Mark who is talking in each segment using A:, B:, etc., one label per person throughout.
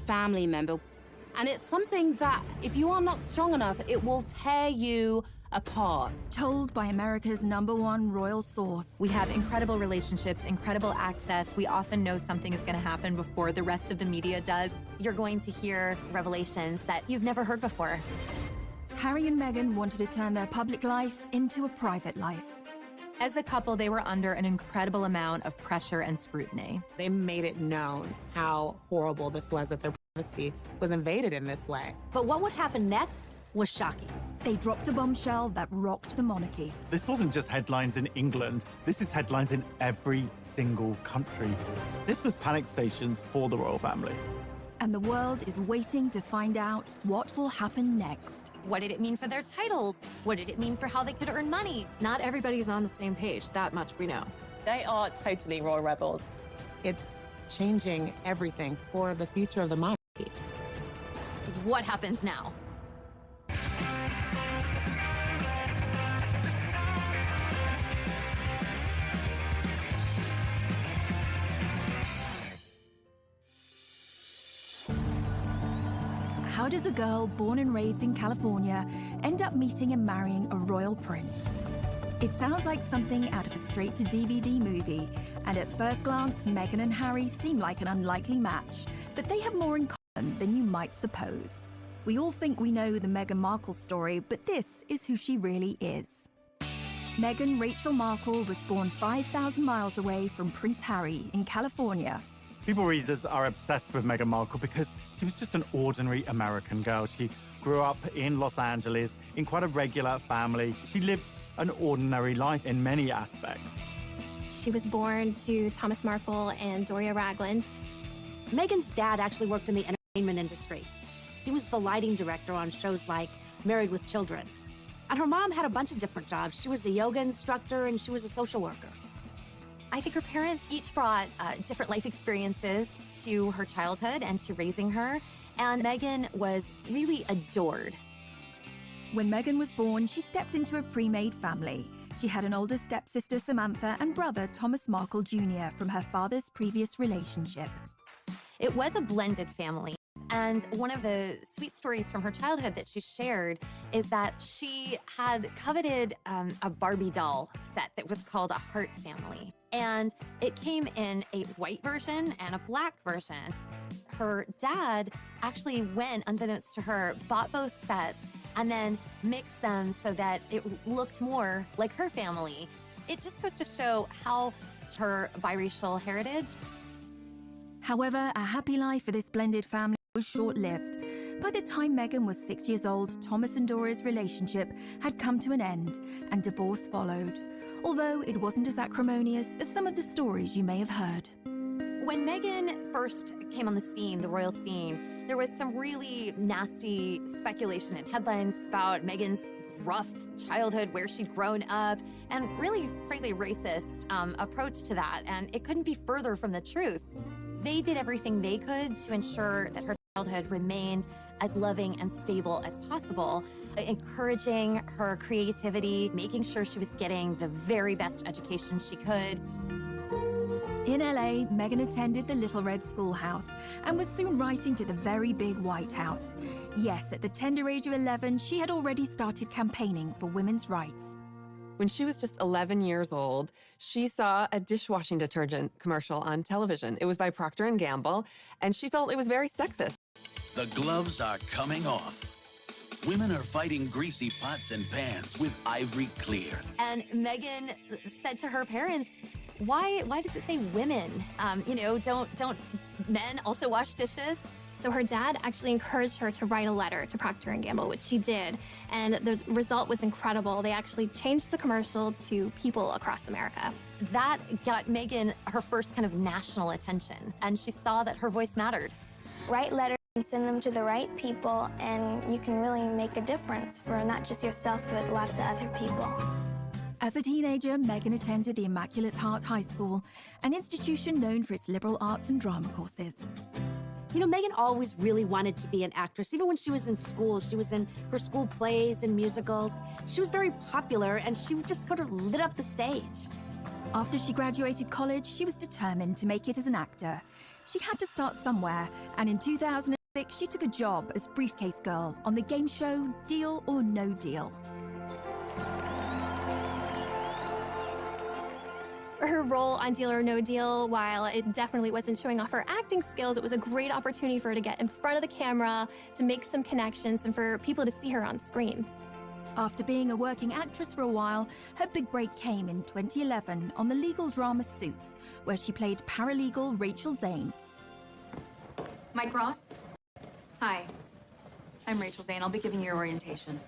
A: family member. And it's something that, if you are not strong enough, it will tear you apart.
B: Told by America's #1 royal source.
C: We have incredible relationships, incredible access. We often know something is going to happen before the rest of the media does.
D: You're going to hear revelations that you've never heard before.
B: Harry and Meghan wanted to turn their public life into a private life.
C: As a couple, they were under an incredible amount of pressure and scrutiny.
E: They made it known how horrible this was, that their privacy was invaded in this way.
F: But what would happen next was shocking.
B: They dropped a bombshell that rocked the monarchy.
G: This wasn't just headlines in England. This is headlines in every single country. This was panic stations for the royal family.
B: And the world is waiting to find out what will happen next.
D: What did it mean for their titles? What did it mean for how they could earn money?
H: Not everybody's on the same page, that much we know.
E: They are totally royal rebels. It's changing everything for the future of the monarchy.
D: What happens now?
B: How does a girl born and raised in California end up meeting and marrying a royal prince? It sounds like something out of a straight-to-DVD movie, and at first glance, Meghan and Harry seem like an unlikely match, but they have more in common than you might suppose. We all think we know the Meghan Markle story, but this is who she really is. Meghan Rachel Markle was born 5,000 miles away from Prince Harry in California.
G: People readers are obsessed with Meghan Markle because she was just an ordinary American girl. She grew up in Los Angeles in quite a regular family. She lived an ordinary life in many aspects.
I: She was born to Thomas Markle and Doria Ragland.
F: Meghan's dad actually worked in the entertainment industry. He was the lighting director on shows like Married with Children. And her mom had a bunch of different jobs. She was a yoga instructor and she was a social worker.
D: I think her parents each brought different life experiences to her childhood and to raising her, and Meghan was really adored.
B: When Meghan was born, she stepped into a pre-made family. She had an older stepsister, Samantha, and brother, Thomas Markle Jr., from her father's previous relationship.
D: It was a blended family. And one of the sweet stories from her childhood that she shared is that she had coveted a Barbie doll set that was called a Heart Family. And it came in a white version and a black version. Her dad actually went, unbeknownst to her, bought both sets and then mixed them so that it looked more like her family. It just goes to show how her biracial heritage.
B: However, a happy life for this blended family was short-lived. By the time Meghan was 6 years old, Thomas and Doria's relationship had come to an end, and divorce followed, although it wasn't as acrimonious as some of the stories you may have heard.
D: When Meghan first came on the scene, the royal scene, there was some really nasty speculation and headlines about Meghan's rough childhood, where she'd grown up, and really, frankly, racist approach to that, and it couldn't be further from the truth. They did everything they could to ensure that her childhood remained as loving and stable as possible, encouraging her creativity, making sure she was getting the very best education she could.
B: In LA, Meghan attended the Little Red Schoolhouse and was soon writing to the very big White House. Yes, at the tender age of 11, she had already started campaigning for women's rights.
H: When she was just 11 years old, she saw a dishwashing detergent commercial on television. It was by Procter & Gamble, and she felt it was very sexist.
J: The gloves are coming off. Women are fighting greasy pots and pans with Ivory Clear.
D: And Meghan said to her parents, why does it say women? Don't men also wash dishes?
I: So her dad actually encouraged her to write a letter to Procter & Gamble, which she did, and the result was incredible. They actually changed the commercial to people across America.
D: That got Meghan her first kind of national attention, and she saw that her voice mattered.
K: Write letters and send them to the right people, and you can really make a difference for not just yourself, but lots of other people.
B: As a teenager, Meghan attended the Immaculate Heart High School, an institution known for its liberal arts and drama courses.
F: You know, Meghan always really wanted to be an actress. Even when she was in school, she was in her school plays and musicals. She was very popular, and she just sort of lit up the stage.
B: After she graduated college, she was determined to make it as an actor. She had to start somewhere, and in 2006 she took a job as briefcase girl on the game show Deal or No Deal.
I: Her role on Deal or No Deal, while it definitely wasn't showing off her acting skills, it was a great opportunity for her to get in front of the camera, to make some connections, and for people to see her on screen.
B: After being a working actress for a while, her big break came in 2011 on the legal drama Suits, where she played paralegal Rachel Zane.
L: Mike Ross? Hi, I'm Rachel Zane. I'll be giving you your orientation.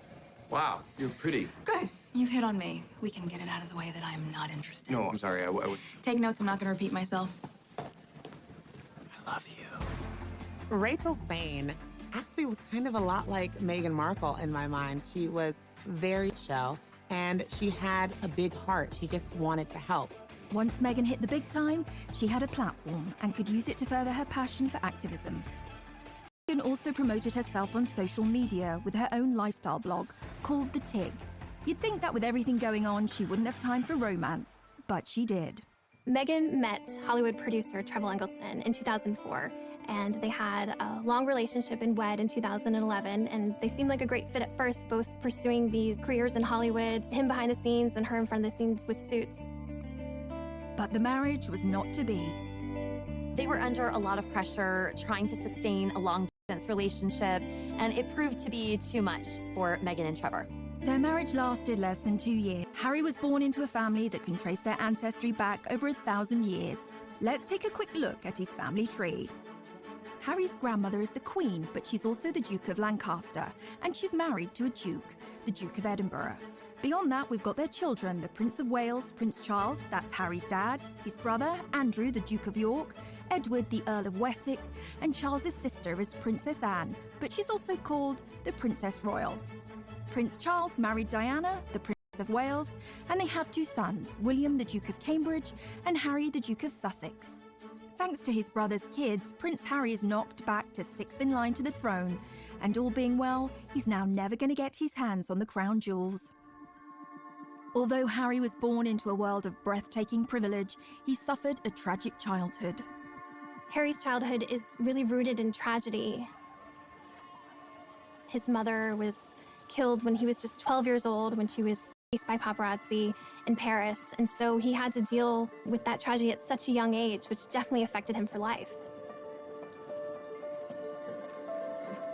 M: Wow, you're pretty.
L: Good. You've hit on me. We can get it out of the way that I'm not interested.
M: No, I'm sorry. I would...
L: Take notes. I'm not going to repeat myself.
M: I love you.
E: Rachel Zane actually was kind of a lot like Meghan Markle in my mind. She was very chill, and she had a big heart. She just wanted to help.
B: Once Meghan hit the big time, she had a platform and could use it to further her passion for activism. Meghan also promoted herself on social media with her own lifestyle blog called The Tig. You'd think that with everything going on, she wouldn't have time for romance, but she did.
I: Meghan met Hollywood producer Trevor Engelson in 2004, and they had a long relationship and wed in 2011, and they seemed like a great fit at first, both pursuing these careers in Hollywood, him behind the scenes and her in front of the scenes with Suits.
B: But the marriage was not to be.
D: They were under a lot of pressure trying to sustain a long-distance relationship, and it proved to be too much for Meghan and Trevor.
B: Their marriage lasted less than 2 years. Harry was born into a family that can trace their ancestry back over 1,000 years. Let's take a quick look at his family tree. Harry's grandmother is the Queen, but she's also the Duke of Lancaster, and she's married to a Duke, the Duke of Edinburgh. Beyond that, we've got their children, the Prince of Wales, Prince Charles, that's Harry's dad, his brother, Andrew, the Duke of York, Edward, the Earl of Wessex, and Charles's sister is Princess Anne, but she's also called the Princess Royal. Prince Charles married Diana, the Princess of Wales, and they have 2 sons, William, the Duke of Cambridge, and Harry, the Duke of Sussex. Thanks to his brother's kids, Prince Harry is knocked back to 6th in line to the throne, and all being well, he's now never going to get his hands on the crown jewels. Although Harry was born into a world of breathtaking privilege, he suffered a tragic childhood.
I: Harry's childhood is really rooted in tragedy. His mother was killed when he was just 12 years old, when she was chased by paparazzi in Paris, and so he had to deal with that tragedy at such a young age, which definitely affected him for life.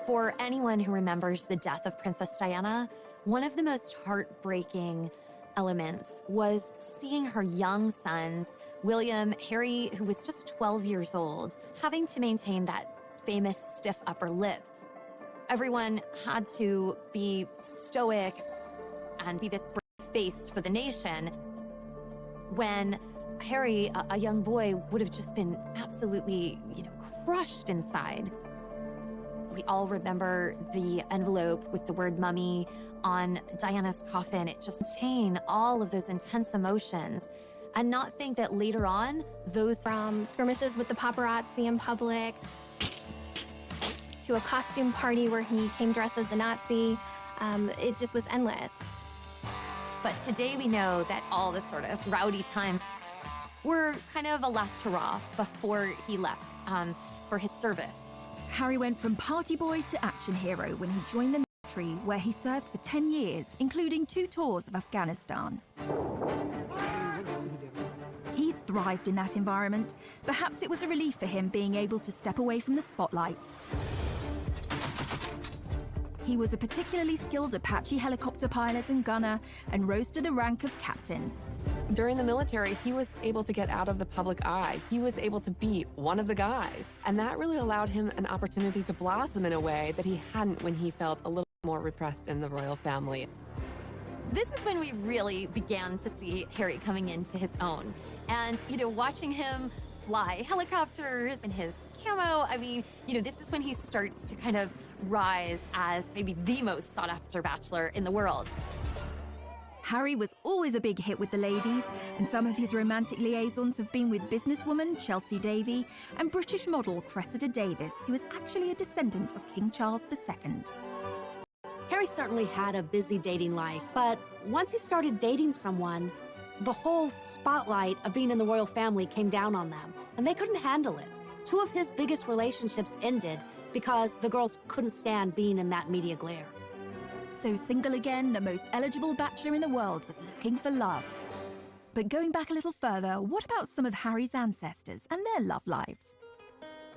D: For anyone who remembers the death of Princess Diana, one of the most heartbreaking elements was seeing her young sons, William, Harry, who was just 12 years old, having to maintain that famous stiff upper lip. Everyone had to be stoic and be this brave face for the nation, when Harry, a young boy, would have just been absolutely, crushed inside. We all remember the envelope with the word mummy on Diana's coffin. It just contained all of those intense emotions, and not think that later on, those
I: from skirmishes with the paparazzi in public, to a costume party where he came dressed as a Nazi. It just was endless.
D: But today we know that all the sort of rowdy times were kind of a last hurrah before he left for his service.
B: Harry went from party boy to action hero when he joined the military, where he served for 10 years, including 2 tours of Afghanistan. He thrived in that environment. Perhaps it was a relief for him being able to step away from the spotlight. He was a particularly skilled Apache helicopter pilot and gunner, and rose to the rank of captain.
H: During the military, he was able to get out of the public eye. He was able to be one of the guys. And that really allowed him an opportunity to blossom in a way that he hadn't when he felt a little more repressed in the royal family.
D: This is when we really began to see Harry coming into his own. And, watching him fly helicopters in his camo, this is when he starts to kind of rise as maybe the most sought-after bachelor in the world.
B: Harry was always a big hit with the ladies, and some of his romantic liaisons have been with businesswoman Chelsea Davy and British model Cressida Davis, who is actually a descendant of King Charles II.
F: Harry certainly had a busy dating life, but once he started dating someone, the whole spotlight of being in the royal family came down on them, and they couldn't handle it. Two of his biggest relationships ended because the girls couldn't stand being in that media glare.
B: So single again, the most eligible bachelor in the world was looking for love. But going back a little further, what about some of Harry's ancestors and their love lives?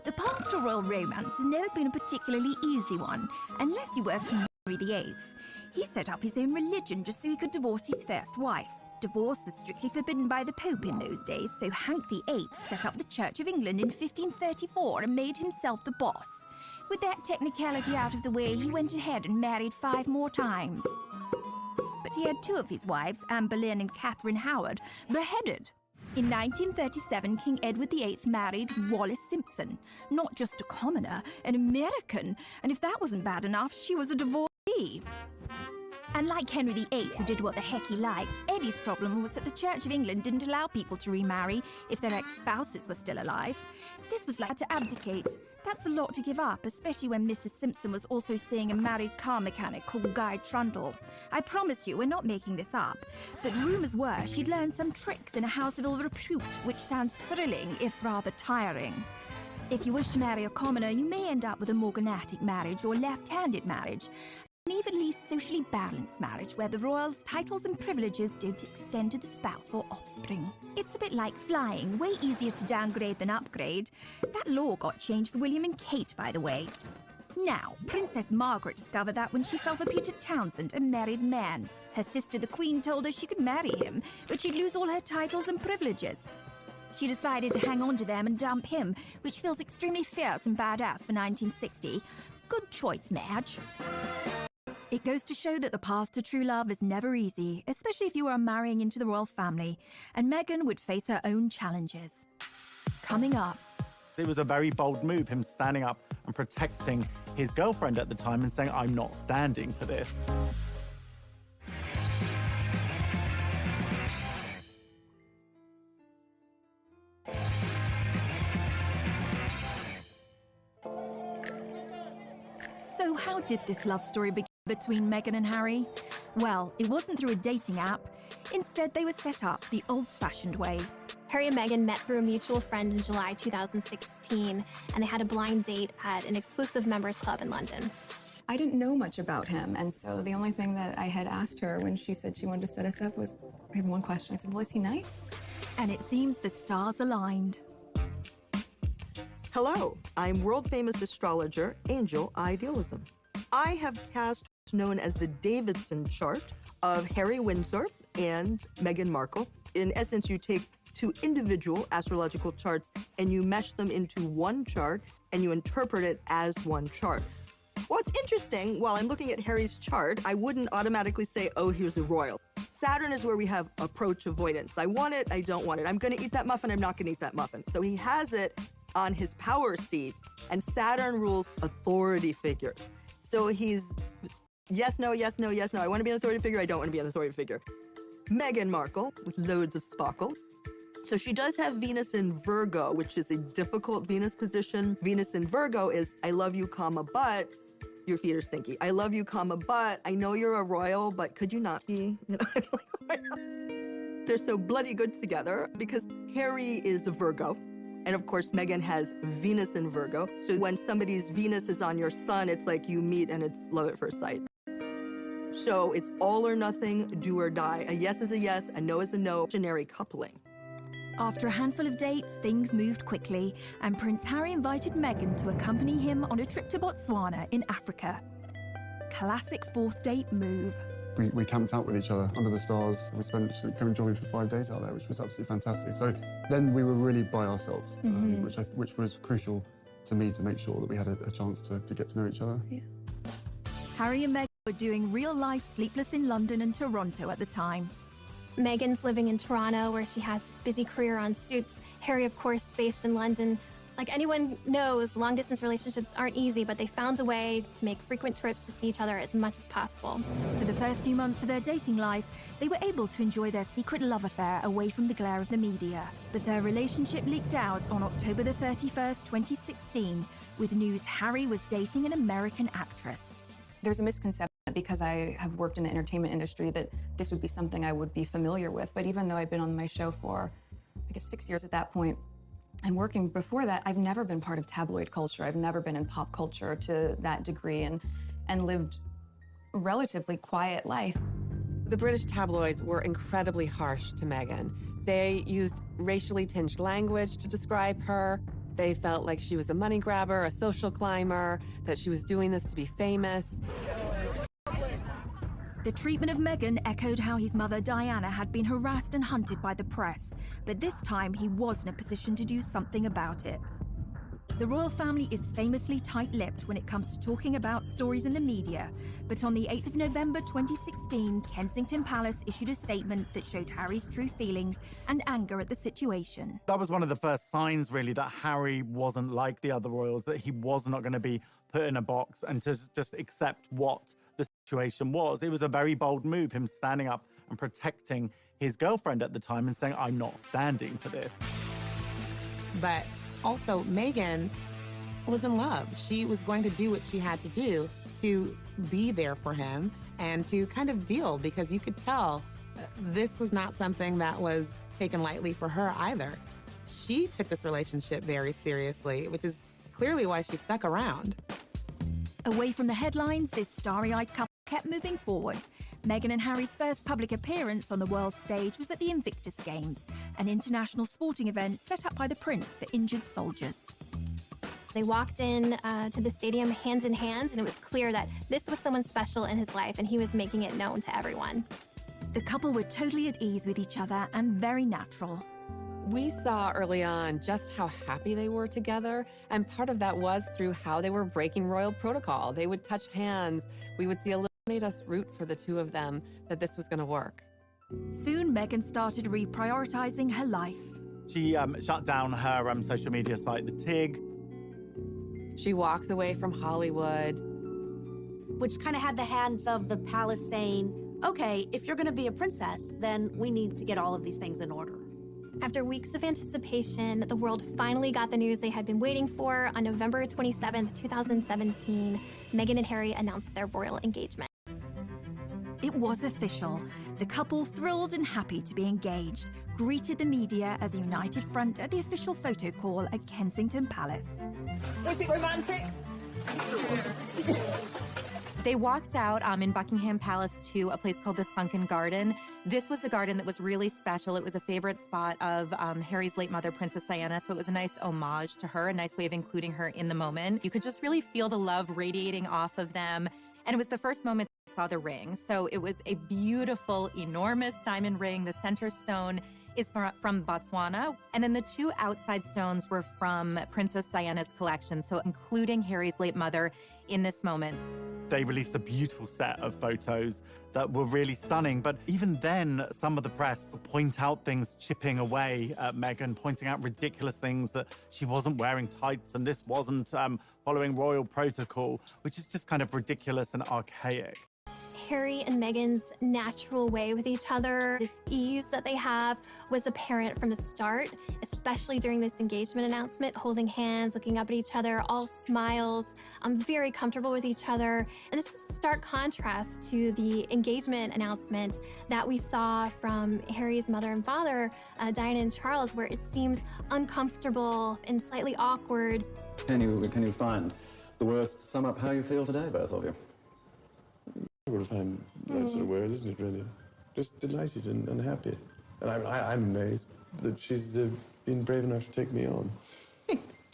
B: The path to royal romance has never been a particularly easy one, unless you were King Henry VIII. He set up his own religion just so he could divorce his first wife. Divorce was strictly forbidden by the Pope in those days, so Hank VIII set up the Church of England in 1534 and made himself the boss. With that technicality out of the way, he went ahead and married 5 more times. But he had 2 of his wives, Anne Boleyn and Catherine Howard, beheaded. In 1937, King Edward VIII married Wallis Simpson, not just a commoner, an American, and if that wasn't bad enough, she was a divorcee. And like Henry VIII, who did what the heck he liked, Eddie's problem was that the Church of England didn't allow people to remarry if their ex-spouses were still alive. This was like to abdicate. That's a lot to give up, especially when Mrs. Simpson was also seeing a married car mechanic called Guy Trundle. I promise you, we're not making this up. But rumours were she'd learned some tricks in a house of ill repute, which sounds thrilling, if rather tiring. If you wish to marry a commoner, you may end up with a morganatic marriage or left-handed marriage. An evenly socially balanced marriage where the royals' titles and privileges don't extend to the spouse or offspring. It's a bit like flying, way easier to downgrade than upgrade. That law got changed for William and Kate, by the way. Now, Princess Margaret discovered that when she fell for Peter Townsend, a married man. Her sister, the Queen, told her she could marry him, but she'd lose all her titles and privileges. She decided to hang on to them and dump him, which feels extremely fierce and badass for 1960. Good choice, Madge. It goes to show that the path to true love is never easy, especially if you are marrying into the royal family, and Meghan would face her own challenges. Coming up.
G: It was a very bold move, him standing up and protecting his girlfriend at the time and saying, I'm not standing for this.
B: So how did this love story begin between Meghan and Harry? Well, it wasn't through a dating app. Instead, they were set up the old-fashioned way.
I: Harry and Meghan met through a mutual friend in July 2016, and they had a blind date at an exclusive members club in London.
N: I didn't know much about him, and so the only thing that I had asked her when she said she wanted to set us up was, I had one question. I said, well, is he nice?
B: And it seems the stars aligned.
O: Hello, I'm world-famous astrologer Angel Idealism. I have cast what's known as the Davidson chart of Harry Windsor and Meghan Markle. In essence, you take 2 individual astrological charts and you mesh them into one chart and you interpret it as one chart. What's interesting, while I'm looking at Harry's chart, I wouldn't automatically say, oh, here's a royal. Saturn is where we have approach avoidance. I want it, I don't want it. I'm gonna eat that muffin, I'm not gonna eat that muffin. So he has it on his power seat, and Saturn rules authority figures. So he's yes, no, yes, no, yes, no. I want to be an authority figure, I don't want to be an authority figure. Meghan Markle, with loads of sparkle. So she does have Venus in Virgo, which is a difficult Venus position. Venus in Virgo is, I love you, comma, but your feet are stinky. I love you, comma, but I know you're a royal, but could you not be? You know, they're so bloody good together because Harry is a Virgo. And of course, Meghan has Venus in Virgo. So when somebody's Venus is on your sun, it's like you meet and it's love at first sight. So it's all or nothing, do or die. A yes is a yes, a no is a no, generic coupling.
B: After a handful of dates, things moved quickly, and Prince Harry invited Meghan to accompany him on a trip to Botswana in Africa. Classic 4th date move.
P: We camped out with each other under the stars. We spent going jogging for 5 days out there, which was absolutely fantastic. So then we were really by ourselves, which was crucial to me to make sure that we had a chance to get to know each other.
B: Yeah. Harry and Meghan were doing real-life Sleepless in London and Toronto at the time.
I: Meghan's living in Toronto, where she has this busy career on Suits. Harry, of course, based in London. Like anyone knows, long-distance relationships aren't easy, but they found a way to make frequent trips to see each other as much as possible.
B: For the first few months of their dating life, they were able to enjoy their secret love affair away from the glare of the media. But their relationship leaked out on October the 31st, 2016, with news Harry was dating an American actress.
N: There's a misconception because I have worked in the entertainment industry that this would be something I would be familiar with. But even though I'd been on my show for, I guess, 6 years at that point, And working before that, I've never been part of tabloid culture. I've never been in pop culture to that degree and lived a relatively quiet life.
H: The British tabloids were incredibly harsh to Meghan. They used racially tinged language to describe her. They felt like she was a money grabber, a social climber, that she was doing this to be famous.
B: The treatment of Meghan echoed how his mother Diana had been harassed and hunted by the press, but this time he was in a position to do something about it. The royal family is famously tight-lipped when it comes to talking about stories in the media, but on the 8th of November 2016, Kensington Palace issued a statement that showed Harry's true feelings and anger at the situation.
G: That was one of the first signs, really, that Harry wasn't like the other royals, that he was not going to be put in a box and to just accept what the situation was. It was a very bold move, him standing up and protecting his girlfriend at the time and saying, I'm not standing for this.
E: But also, Meghan was in love. She was going to do what she had to do to be there for him and to kind of deal, because you could tell this was not something that was taken lightly for her either. She took this relationship very seriously, which is clearly why she stuck around.
B: Away from the headlines, this starry-eyed couple kept moving forward. Meghan and Harry's first public appearance on the world stage was at the Invictus Games, an international sporting event set up by the Prince for injured soldiers.
I: They walked in to the stadium hand in hand, and it was clear that this was someone special in his life, and he was making it known to everyone.
B: The couple were totally at ease with each other and very natural.
H: We saw early on just how happy they were together, and part of that was through how they were breaking royal protocol. They would touch hands. We would see a little, made us root for the two of them, that this was going to work.
B: Soon, Meghan started reprioritizing her life.
G: She shut down her social media site, The Tig.
H: She walked away from Hollywood.
F: Which kind of had the hands of the palace saying, okay, if you're going to be a princess, then we need to get all of these things in order.
I: After weeks of anticipation, the world finally got the news they had been waiting for. On November 27th, 2017, Meghan and Harry announced their royal engagement.
B: It was official. The couple, thrilled and happy to be engaged, greeted the media as a united front at the official photo call at Kensington Palace.
Q: Was it romantic?
C: They walked out in Buckingham Palace to a place called the Sunken Garden. This was a garden that was really special. It was a favorite spot of Harry's late mother, Princess Diana, so it was a nice homage to her, a nice way of including her in the moment. You could just really feel the love radiating off of them. And it was the first moment they saw the ring. So it was a beautiful, enormous diamond ring. The center stone is from Botswana. And then the two outside stones were from Princess Diana's collection, so including Harry's late mother in this moment.
G: They released a beautiful set of photos that were really stunning. But even then, some of the press point out things chipping away at Meghan, pointing out ridiculous things, that she wasn't wearing tights and this wasn't following royal protocol, which is just kind of ridiculous and archaic.
I: Harry and Meghan's natural way with each other, this ease that they have, was apparent from the start, especially during this engagement announcement, holding hands, looking up at each other, all smiles, very comfortable with each other. And this was a stark contrast to the engagement announcement that we saw from Harry's mother and father, Diana and Charles, where it seemed uncomfortable and slightly awkward.
R: Can you find the words to sum up how you feel today, both of you?
M: Well, I'm that sort of word, isn't it, really? Just delighted and happy. And I'm amazed that she's been brave enough to take me on.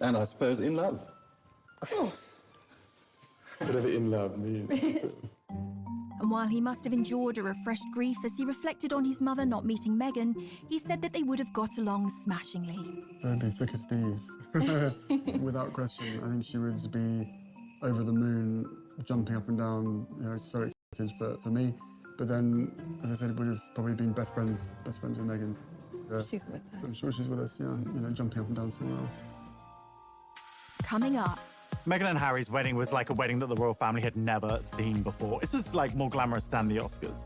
R: And I suppose in love.
M: Of course. Whatever in love means.
B: And while he must have endured a refreshed grief as he reflected on his mother not meeting Meghan, he said that they would have got along smashingly.
P: They'd be thick as thieves. Without question. I think she would be over the moon, jumping up and down, so excited for me. But then, as I said, would have probably been best friends with Meghan.
N: She's with us.
P: I'm sure she's with us, jumping up and down somewhere else.
B: Coming up.
G: Meghan and Harry's wedding was like a wedding that the royal family had never seen before. It's just like more glamorous than the Oscars.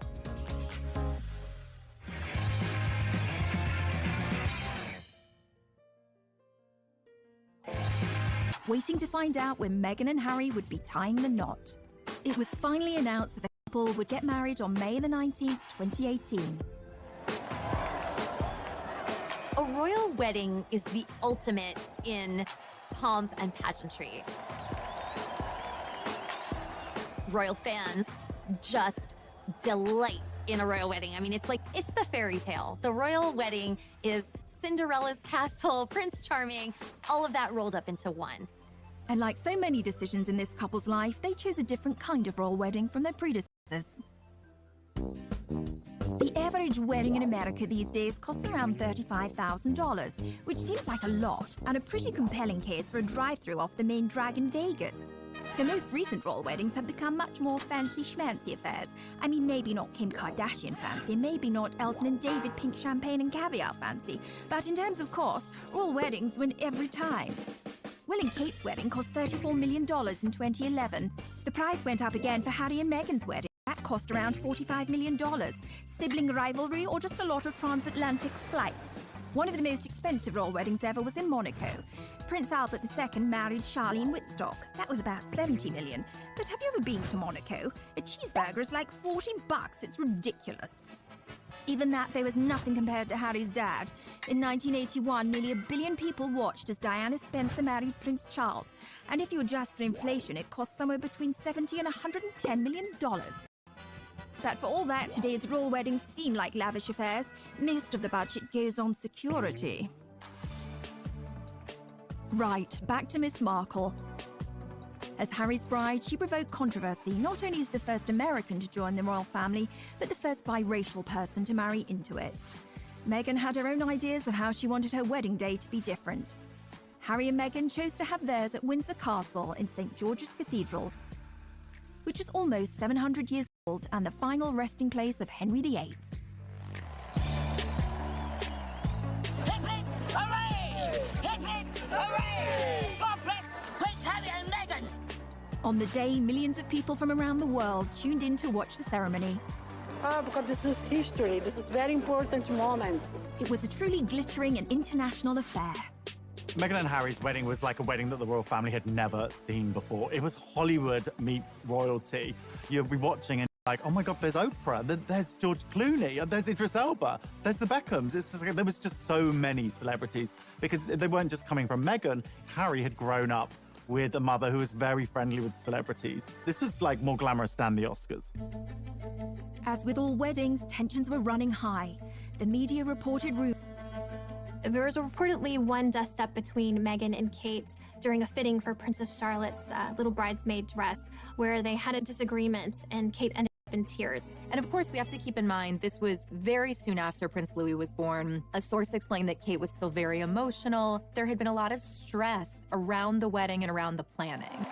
B: Waiting to find out when Meghan and Harry would be tying the knot. It was finally announced that the couple would get married on May the 19th, 2018.
F: A
D: royal wedding is the ultimate in pomp and pageantry. Royal fans just delight in a royal wedding. I mean, it's the fairy tale. The royal wedding is Cinderella's castle, Prince Charming, all of that rolled up into one.
B: And like so many decisions in this couple's life, they chose a different kind of royal wedding from their predecessors. The average wedding in America these days costs around $35,000, which seems like a lot, and a pretty compelling case for a drive-through off the main drag in Vegas. The most recent royal weddings have become much more fancy schmancy affairs. I mean, maybe not Kim Kardashian fancy, maybe not Elton and David pink champagne and caviar fancy, but in terms of cost, royal weddings win every time. Will and Kate's wedding cost $34 million in 2011. The price went up again for Harry and Meghan's wedding. That cost around $45 million. Sibling rivalry or just a lot of transatlantic flights? One of the most expensive royal weddings ever was in Monaco. Prince Albert II married Charlene Whitstock. That was about $70 million. But have you ever been to Monaco? A cheeseburger is like $40. It's ridiculous. Even that, there was nothing compared to Harry's dad. In 1981, nearly 1 billion people watched as Diana Spencer married Prince Charles. And if you adjust for inflation, it cost somewhere between $70 and $110 million. But for all that, today's royal weddings seem like lavish affairs. Most of the budget goes on security. Right, back to Miss Markle. As Harry's bride, she provoked controversy, not only as the first American to join the royal family, but the first biracial person to marry into it. Meghan had her own ideas of how she wanted her wedding day to be different. Harry and Meghan chose to have theirs at Windsor Castle in St. George's Cathedral, which is almost 700 years old and the final resting place of Henry VIII.
Q: Hooray! Hooray! God bless Prince Harry and Meghan!
B: On the day, millions of people from around the world tuned in to watch the ceremony.
S: Because this is history. This is a very important moment.
B: It was a truly glittering and international affair.
G: Meghan and Harry's wedding was like a wedding that the royal family had never seen before. It was Hollywood meets royalty. You'll be watching and like, oh my God, there's Oprah, there's George Clooney, there's Idris Elba, there's the Beckhams. It's just like, there was just so many celebrities because they weren't just coming from Meghan. Harry had grown up with a mother who was very friendly with celebrities. This was like more glamorous than the Oscars.
B: As with all weddings, tensions were running high. The media reported rumors.
I: There was reportedly one dust-up between Meghan and Kate during a fitting for Princess Charlotte's little bridesmaid dress, where they had a disagreement and Kate ended up in tears.
C: And of course, we have to keep in mind, this was very soon after Prince Louis was born. A source explained that Kate was still very emotional. There had been a lot of stress around the wedding and around the planning.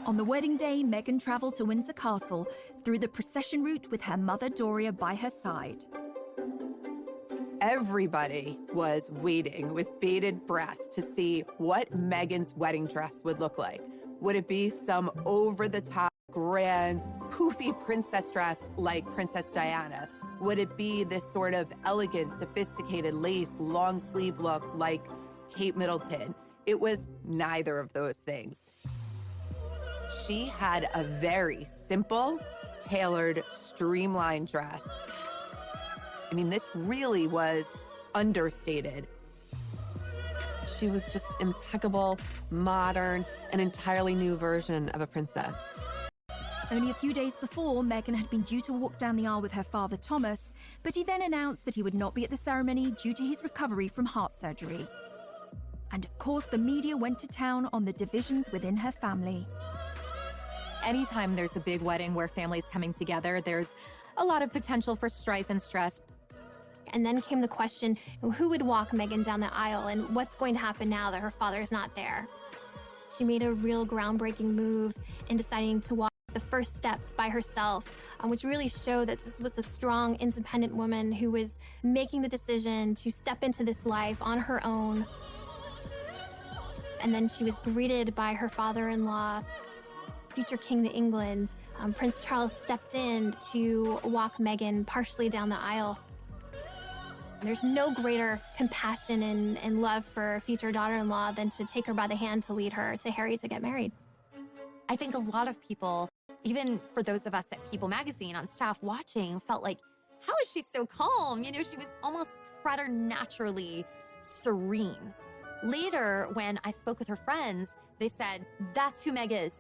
B: On the wedding day, Meghan traveled to Windsor Castle through the procession route with her mother Doria by her side.
T: Everybody was waiting with bated breath to see what Meghan's wedding dress would look like. Would it be some over-the-top, grand, poofy princess dress like Princess Diana? Would it be this sort of elegant, sophisticated lace, long sleeve look like Kate Middleton? It was neither of those things. She had a very simple, tailored, streamlined dress. I mean, this really was understated.
H: She was just impeccable, modern, an entirely new version of a princess.
B: Only a few days before, Meghan had been due to walk down the aisle with her father Thomas, but he then announced that he would not be at the ceremony due to his recovery from heart surgery. And of course, the media went to town on the divisions within her family.
C: Anytime there's a big wedding where families coming together, there's a lot of potential for strife and stress.
I: And then came the question, who would walk Meghan down the aisle and what's going to happen now that her father's not there? She made a real groundbreaking move in deciding to walk the first steps by herself, which really showed that this was a strong, independent woman who was making the decision to step into this life on her own. And then she was greeted by her father-in-law, future King of England. Prince Charles stepped in to walk Meghan partially down the aisle. There's no greater compassion and love for a future daughter-in-law than to take her by the hand to lead her to Harry to get married.
D: I think a lot of people, even for those of us at People Magazine on staff watching, felt like how is she so calm? You know, she was almost preternaturally serene. Later, when I spoke with her friends, they said, that's who Meg is.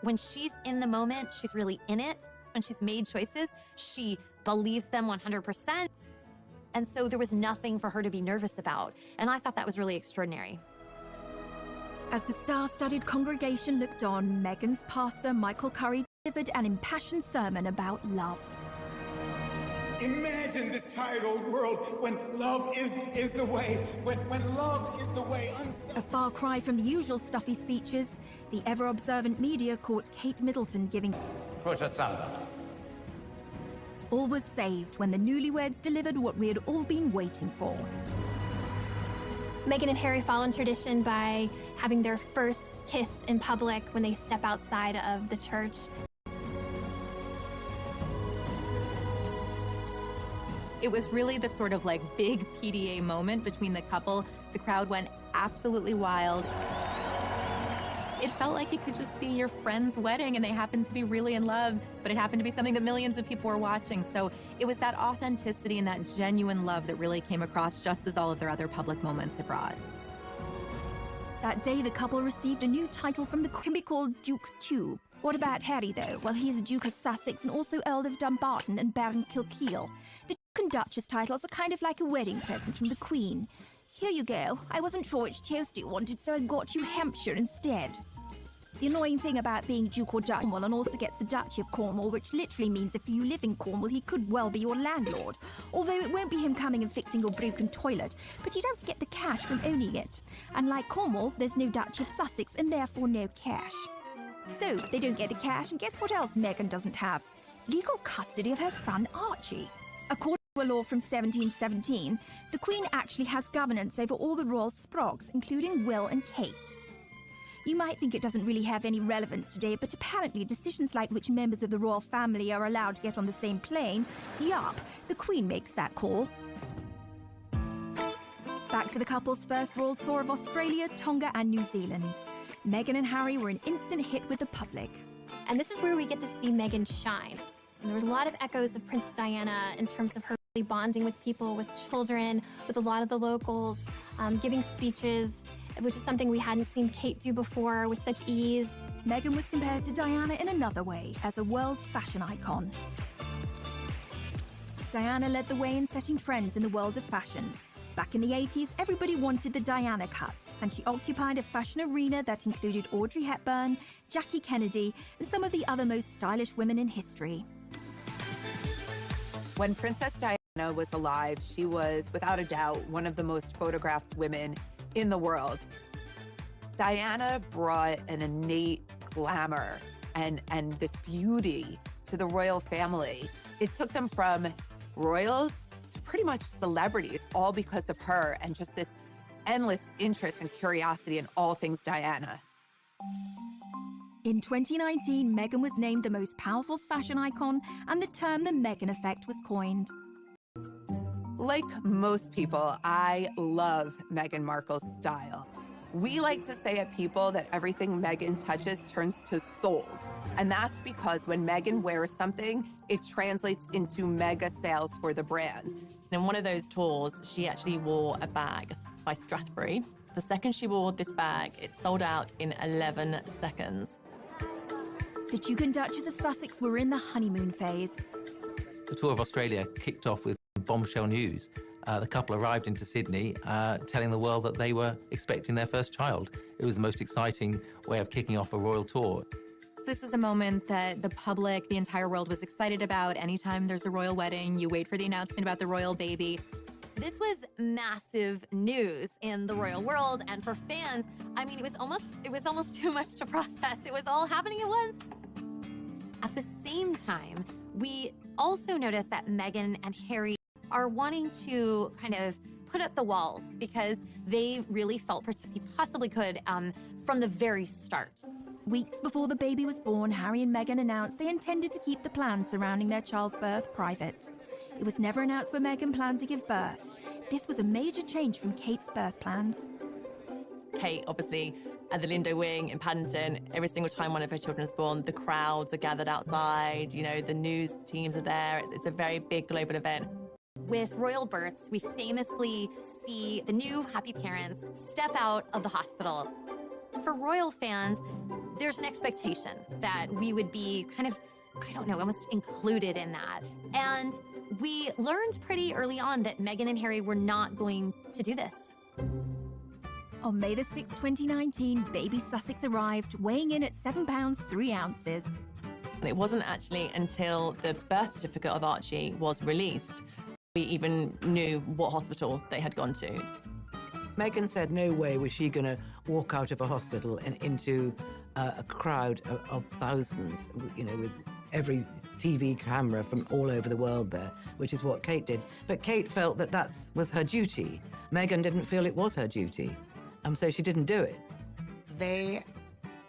D: When she's in the moment, she's really in it. When she's made choices, she believes them 100%. And so there was nothing for her to be nervous about. And I thought that was really extraordinary.
B: As the star-studded congregation looked on, Meghan's pastor, Michael Curry, delivered an impassioned sermon about love.
U: Imagine this tired old world when love is the way, when love is the way.
B: A far cry from the usual stuffy speeches, the ever-observant media caught Kate Middleton giving
U: Push asunder.
B: All was saved when the newlyweds delivered what we had all been waiting for.
I: Meghan and Harry follow in tradition by having their first kiss in public when they step outside of the church.
C: It was really the sort of like big PDA moment between the couple. The crowd went absolutely wild. It felt like it could just be your friend's wedding and they happened to be really in love, but it happened to be something that millions of people were watching. So it was that authenticity and that genuine love that really came across, just as all of their other public moments had brought.
B: That day, the couple received a new title from the can be called Duke's Tube. What about Harry, though? Well, he's Duke of Sussex and also Earl of Dumbarton and Baron Kilkeel. The Duke and Duchess titles are kind of like a wedding present from the Queen. Here you go. I wasn't sure which toast you wanted, so I got you Hampshire instead. The annoying thing about being Duke or Duchess, Cornwall also gets the Duchy of Cornwall, which literally means if you live in Cornwall, he could well be your landlord. Although it won't be him coming and fixing your broken toilet, but he does get the cash from owning it. Unlike Cornwall, there's no Duchy of Sussex and therefore no cash. So, they don't get the cash, and guess what else Meghan doesn't have? Legal custody of her son Archie. According to a law from 1717, the Queen actually has governance over all the royal sprogs, including Will and Kate. You might think it doesn't really have any relevance today, but apparently decisions like which members of the royal family are allowed to get on the same plane, yup, the Queen makes that call. Back to the couple's first royal tour of Australia, Tonga and New Zealand. Meghan and Harry were an instant hit with the public.
I: And this is where we get to see Meghan shine. And there were a lot of echoes of Princess Diana in terms of her really bonding with people, with children, with a lot of the locals, giving speeches, which is something we hadn't seen Kate do before with such ease.
B: Meghan was compared to Diana in another way, as a world fashion icon. Diana led the way in setting trends in the world of fashion. Back in the 80s, everybody wanted the Diana cut, and she occupied a fashion arena that included Audrey Hepburn, Jackie Kennedy, and some of the other most stylish women in history.
T: When Princess Diana was alive, she was, without a doubt, one of the most photographed women in the world. Diana brought an innate glamour and this beauty to the royal family. It took them from royals to pretty much celebrities, all because of her and just this endless interest and curiosity in all things Diana.
B: In 2019, Meghan was named the most powerful fashion icon, and the term the Meghan effect was coined.
T: Like most people, I love Meghan Markle's style. We like to say at People that everything Meghan touches turns to sold. And that's because when Meghan wears something, it translates into mega sales for the brand.
V: In one of those tours, she actually wore a bag by Strathbury. The second she wore this bag, it sold out in 11 seconds.
B: The Duke and Duchess of Sussex were in the honeymoon phase.
W: The tour of Australia kicked off with bombshell news. The couple arrived into Sydney telling the world that they were expecting their first child. It was the most exciting way of kicking off a royal tour.
C: This is a moment that the public, the entire world was excited about. Anytime there's a royal wedding, you wait for the announcement about the royal baby.
D: This was massive news in the royal world, and for fans, I mean, it was almost too much to process. It was all happening at once. At the same time, we also noticed that Meghan and Harry are wanting to kind of put up the walls because they really felt he possibly could from the very start.
B: Weeks before the baby was born, Harry and Meghan announced they intended to keep the plans surrounding their child's birth private. It was never announced where Meghan planned to give birth. This was a major change from Kate's birth plans.
V: Kate obviously at the Lindo Wing in Paddington, every single time one of her children is born, the crowds are gathered outside, you know, the news teams are there. It's a very big global event.
D: With royal births, we famously see the new happy parents step out of the hospital. For royal fans, there's an expectation that we would be kind of, I don't know, almost included in that. And we learned pretty early on that Meghan and Harry were not going to do this.
B: On May the 6th, 2019, baby Sussex arrived, weighing in at 7 pounds 3 ounces.
V: And it wasn't actually until the birth certificate of Archie was released we even knew what hospital they had gone to.
A: Meghan said no way was she going to walk out of a hospital and into a crowd of thousands, you know, with every TV camera from all over the world there, which is what Kate did. But Kate felt that that was her duty. Meghan didn't feel it was her duty, so she didn't do it.
E: They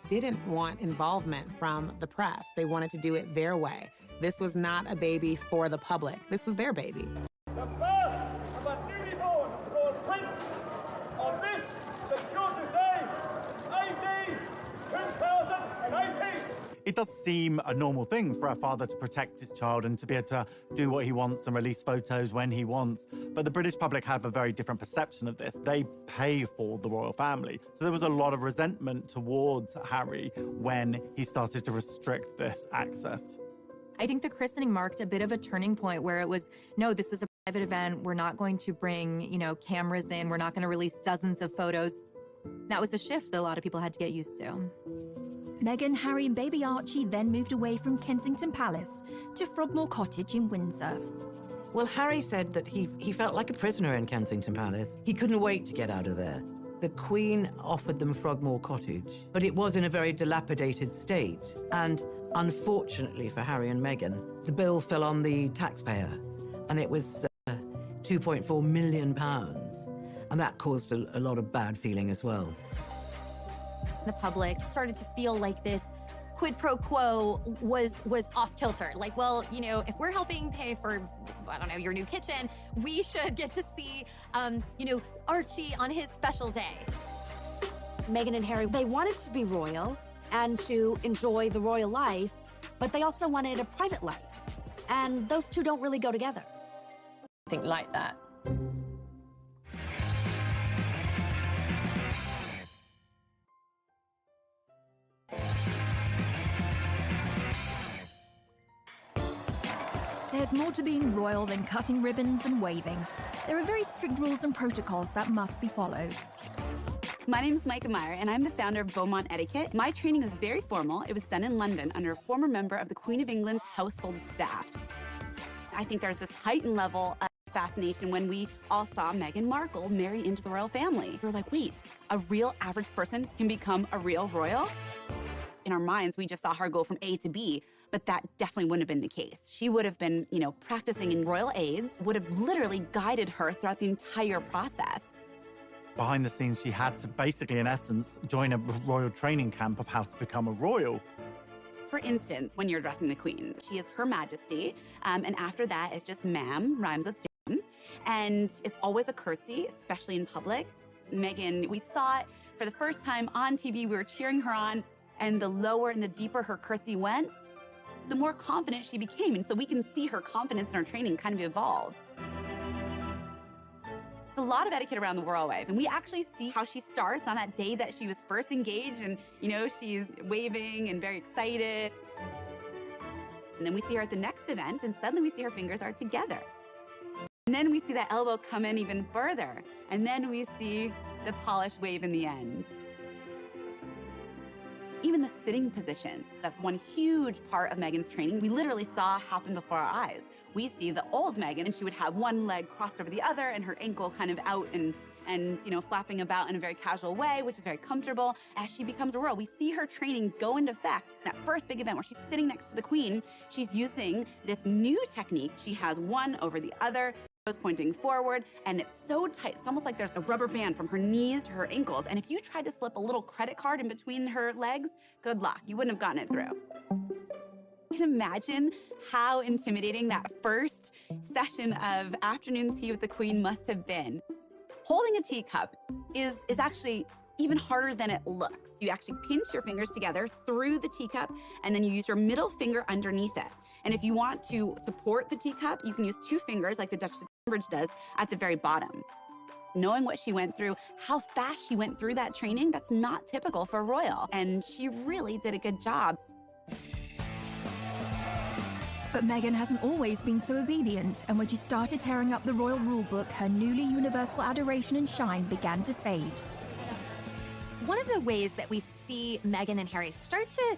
E: didn't want involvement from the press. They wanted to do it their way. This was not a baby for the public. This was their baby.
Q: The birth of a newly born royal prince on this, the George's Day, AD 2018.
G: It does seem a normal thing for a father to protect his child and to be able to do what he wants and release photos when he wants. But the British public have a very different perception of this. They pay for the royal family. So there was a lot of resentment towards Harry when he started to restrict this access.
C: I think the christening marked a bit of a turning point where it was, no, this is a private event. We're not going to bring, you know, cameras in. We're not going to release dozens of photos. That was a shift that a lot of people had to get used to.
B: Meghan, Harry and baby Archie then moved away from Kensington Palace to Frogmore Cottage in Windsor.
A: Well, Harry said that he felt like a prisoner in Kensington Palace. He couldn't wait to get out of there. The Queen offered them Frogmore Cottage, but it was in a very dilapidated state. And unfortunately for Harry and Meghan, the bill fell on the taxpayer, and it was £2.4 million. And that caused a lot of bad feeling as well.
D: The public started to feel like this quid pro quo was off kilter. Like, well, you know, if we're helping pay for, I don't know, your new kitchen, we should get to see, you know, Archie on his special day.
F: Meghan and Harry, they wanted to be royal and to enjoy the royal life, but they also wanted a private life. And those two don't really go together.
V: I think like that.
B: There's more to being royal than cutting ribbons and waving. There are very strict rules and protocols that must be followed.
J: My name is Micah Meyer, and I'm the founder of Beaumont Etiquette. My training was very formal. It was done in London under a former member of the Queen of England's household staff. I think there's this heightened level of fascination when we all saw Meghan Markle marry into the royal family. We were like, wait, a real average person can become a real royal? In our minds, we just saw her go from A to B, but that definitely wouldn't have been the case. She would have been, you know, practicing in royal aids, would have literally guided her throughout the entire process.
G: Behind the scenes, she had to basically, in essence, join a royal training camp of how to become a royal.
J: For instance, when you're addressing the Queen, she is Her Majesty, and after that, it's just ma'am, rhymes with jam, and it's always a curtsy, especially in public. Meghan, we saw it for the first time on TV, we were cheering her on, and the lower and the deeper her curtsy went, the more confident she became, and so we can see her confidence in her training kind of evolve. A lot of etiquette around the royal wave, and we actually see how she starts on that day that she was first engaged, and you know, she's waving and very excited. And then we see her at the next event, and suddenly we see her fingers are together. And then we see that elbow come in even further, and then we see the polished wave in the end. Even the sitting position, that's one huge part of Meghan's training, we literally saw happen before our eyes. We see the old Meghan, and she would have one leg crossed over the other and her ankle kind of out and you know, flapping about in a very casual way, which is very comfortable. As she becomes a royal, we see her training go into effect. That first big event where she's sitting next to the Queen, she's using this new technique. She has one over the other, pointing forward, and it's so tight. It's almost like there's a rubber band from her knees to her ankles. And if you tried to slip a little credit card in between her legs, good luck. You wouldn't have gotten it through. You can imagine how intimidating that first session of afternoon tea with the Queen must have been. Holding a teacup is actually even harder than it looks. You actually pinch your fingers together through the teacup, and then you use your middle finger underneath it. And if you want to support the teacup, you can use 2 fingers like the Duchess of Cambridge does at the very bottom. Knowing what she went through, how fast she went through that training, that's not typical for a royal. And she really did a good job.
B: But Meghan hasn't always been so obedient, and when she started tearing up the royal rulebook, her newly universal adoration and shine began to fade.
D: One of the ways that we see Meghan and Harry start to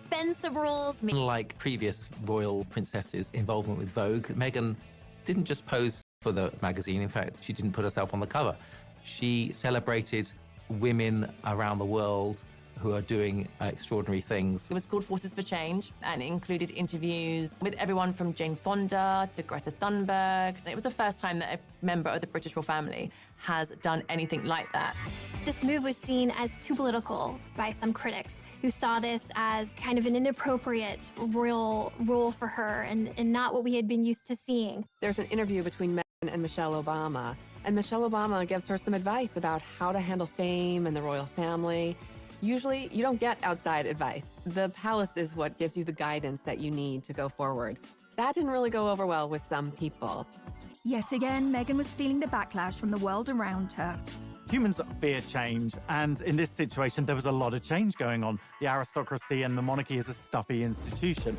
D: bend some rules.
W: Unlike previous royal princesses' involvement with Vogue, Meghan didn't just pose for the magazine. In fact, she didn't put herself on the cover. She celebrated women around the world who are doing extraordinary things.
V: It was called Forces for Change, and it included interviews with everyone from Jane Fonda to Greta Thunberg. It was the first time that a member of the British royal family has done anything like that.
I: This move was seen as too political by some critics, who saw this as kind of an inappropriate royal role for her and not what we had been used to seeing.
H: There's an interview between Meghan and Michelle Obama, and Michelle Obama gives her some advice about how to handle fame and the royal family. Usually, you don't get outside advice. The palace is what gives you the guidance that you need to go forward. That didn't really go over well with some people.
B: Yet again, Meghan was feeling the backlash from the world around her.
G: Humans fear change, and in this situation, there was a lot of change going on. The aristocracy and the monarchy is a stuffy institution.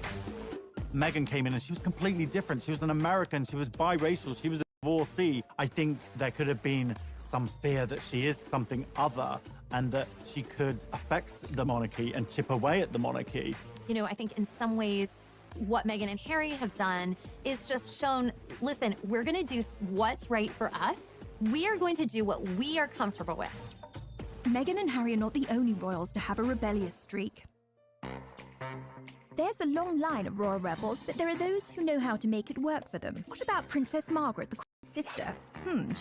G: Meghan came in and she was completely different. She was an American, she was biracial, she was a divorcee. I think there could have been some fear that she is something other and that she could affect the monarchy and chip away at the monarchy.
D: You know, I think in some ways, what Meghan and Harry have done is just shown, listen, we're going to do what's right for us. We are going to do what we are comfortable with.
B: Meghan and Harry are not the only royals to have a rebellious streak. There's a long line of royal rebels, but there are those who know how to make it work for them. What about Princess Margaret, the Queen's sister?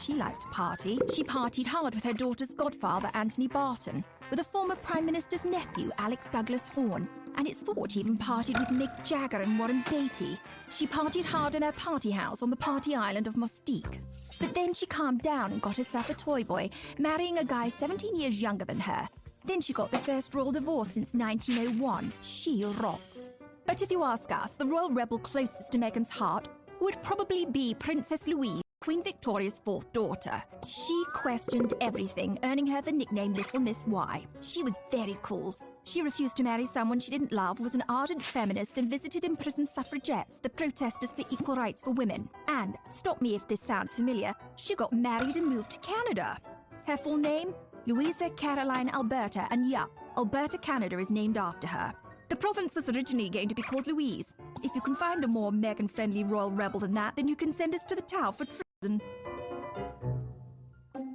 B: She liked to party. She partied hard with her daughter's godfather, Anthony Barton, with a former Prime Minister's nephew, Alex Douglas Horne, and it's thought she even partied with Mick Jagger and Warren Beatty. She partied hard in her party house on the party island of Mustique. But then she calmed down and got herself a toy boy, marrying a guy 17 years younger than her. Then she got the first royal divorce since 1901. She rocks. But if you ask us, the royal rebel closest to Meghan's heart would probably be Princess Louise, Queen Victoria's 4th daughter. She questioned everything, earning her the nickname Little Miss Y. She was very cool. She refused to marry someone she didn't love, was an ardent feminist, and visited imprisoned suffragettes, the protesters for equal rights for women. And, stop me if this sounds familiar, she got married and moved to Canada. Her full name? Louisa Caroline Alberta, and yeah, Alberta, Canada is named after her. The province was originally going to be called Louise. If you can find a more Meghan-friendly royal rebel than that, then you can send us to the Tower for treason.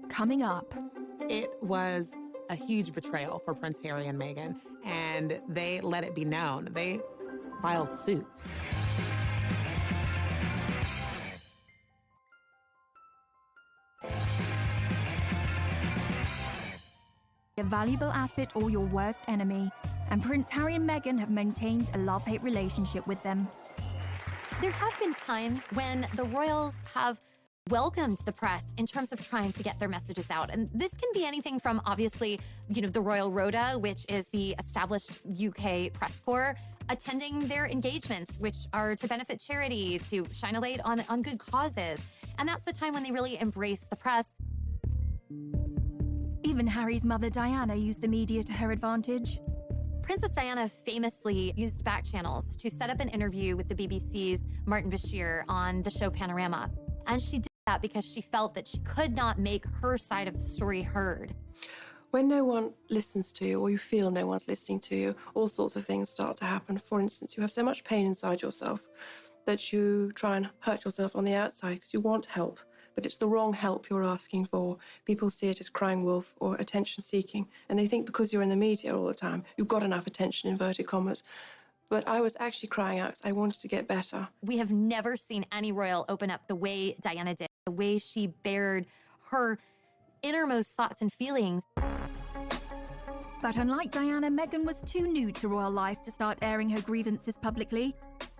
B: Coming up.
E: It was a huge betrayal for Prince Harry and Meghan, and they let it be known. They filed suit.
B: A valuable asset or your worst enemy, and Prince Harry and Meghan have maintained a love-hate relationship with them.
D: There have been times when the royals have welcomed the press in terms of trying to get their messages out. And this can be anything from, obviously, the Royal Rota, which is the established UK press corps, attending their engagements, which are to benefit charity, to shine a light on good causes. And that's the time when they really embrace the press.
B: Even Harry's mother, Diana, used the media to her advantage.
D: Princess Diana famously used back channels to set up an interview with the BBC's Martin Bashir on the show Panorama. And she did that because she felt that she could not make her side of the story heard.
K: When no one listens to you, or you feel no one's listening to you, all sorts of things start to happen. For instance, you have so much pain inside yourself that you try and hurt yourself on the outside because you want help, but it's the wrong help you're asking for. People see it as crying wolf or attention seeking, and they think because you're in the media all the time, you've got enough attention, inverted commas. But I was actually crying out because I wanted to get better.
D: We have never seen any royal open up the way Diana did, the way she bared her innermost thoughts and feelings.
B: But unlike Diana, Meghan was too new to royal life to start airing her grievances publicly.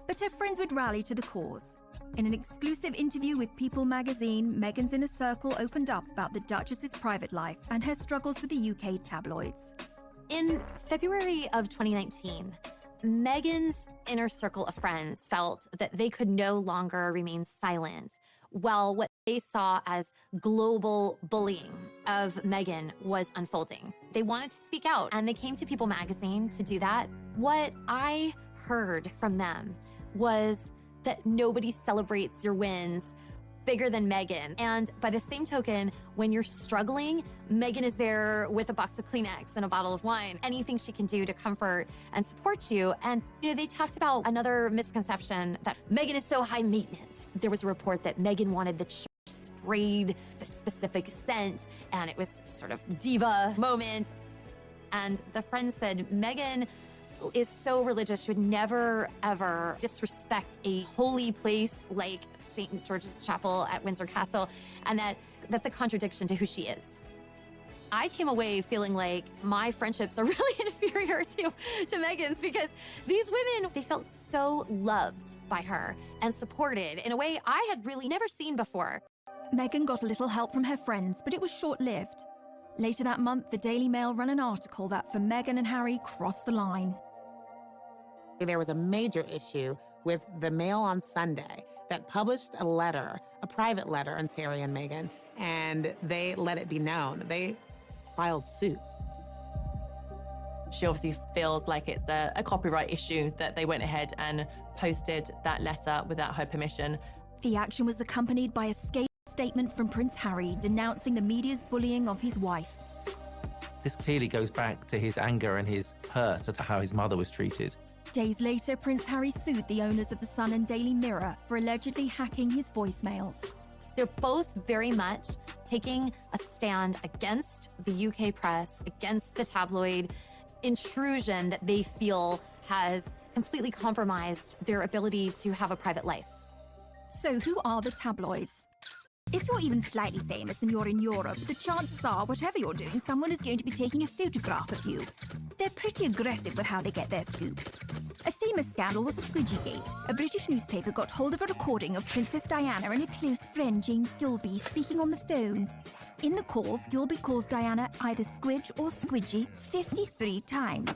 B: But her friends would rally to the cause. In an exclusive interview with People magazine, Meghan's inner circle opened up about the Duchess's private life and her struggles with the UK tabloids.
D: In February of 2019, Meghan's inner circle of friends felt that they could no longer remain silent while what they saw as global bullying of Meghan was unfolding. They wanted to speak out, and they came to People magazine to do that. What I heard from them was that nobody celebrates your wins bigger than Meghan. And by the same token, when you're struggling, Meghan is there with a box of Kleenex and a bottle of wine, anything she can do to comfort and support you. And, they talked about another misconception that Meghan is so high maintenance. There was a report that Meghan wanted the church sprayed the specific scent, and it was sort of diva moment. And the friend said, Meghan is so religious, she would never, ever disrespect a holy place like St. George's Chapel at Windsor Castle, and that's a contradiction to who she is. I came away feeling like my friendships are really inferior to Meghan's, because these women, they felt so loved by her and supported in a way I had really never seen before.
B: Meghan got a little help from her friends, but it was short-lived. Later that month, the Daily Mail ran an article that for Meghan and Harry crossed the line.
E: There was a major issue with the Mail on Sunday that published a letter, a private letter on Harry and Meghan, and they let it be known. They filed suit.
V: She obviously feels like it's a copyright issue that they went ahead and posted that letter without her permission.
B: The action was accompanied by a scathing statement from Prince Harry denouncing the media's bullying of his wife.
W: This clearly goes back to his anger and his hurt at how his mother was treated.
B: Days later, Prince Harry sued the owners of The Sun and Daily Mirror for allegedly hacking his voicemails.
D: They're both very much taking a stand against the UK press, against the tabloid intrusion that they feel has completely compromised their ability to have a private life.
B: So who are the tabloids? If you're even slightly famous and you're in Europe, the chances are, whatever you're doing, someone is going to be taking a photograph of you. They're pretty aggressive with how they get their scoops. A famous scandal was Squidgygate. A British newspaper got hold of a recording of Princess Diana and a close friend, James Gilby, speaking on the phone. In the calls, Gilby calls Diana either Squidge or Squidgy 53 times.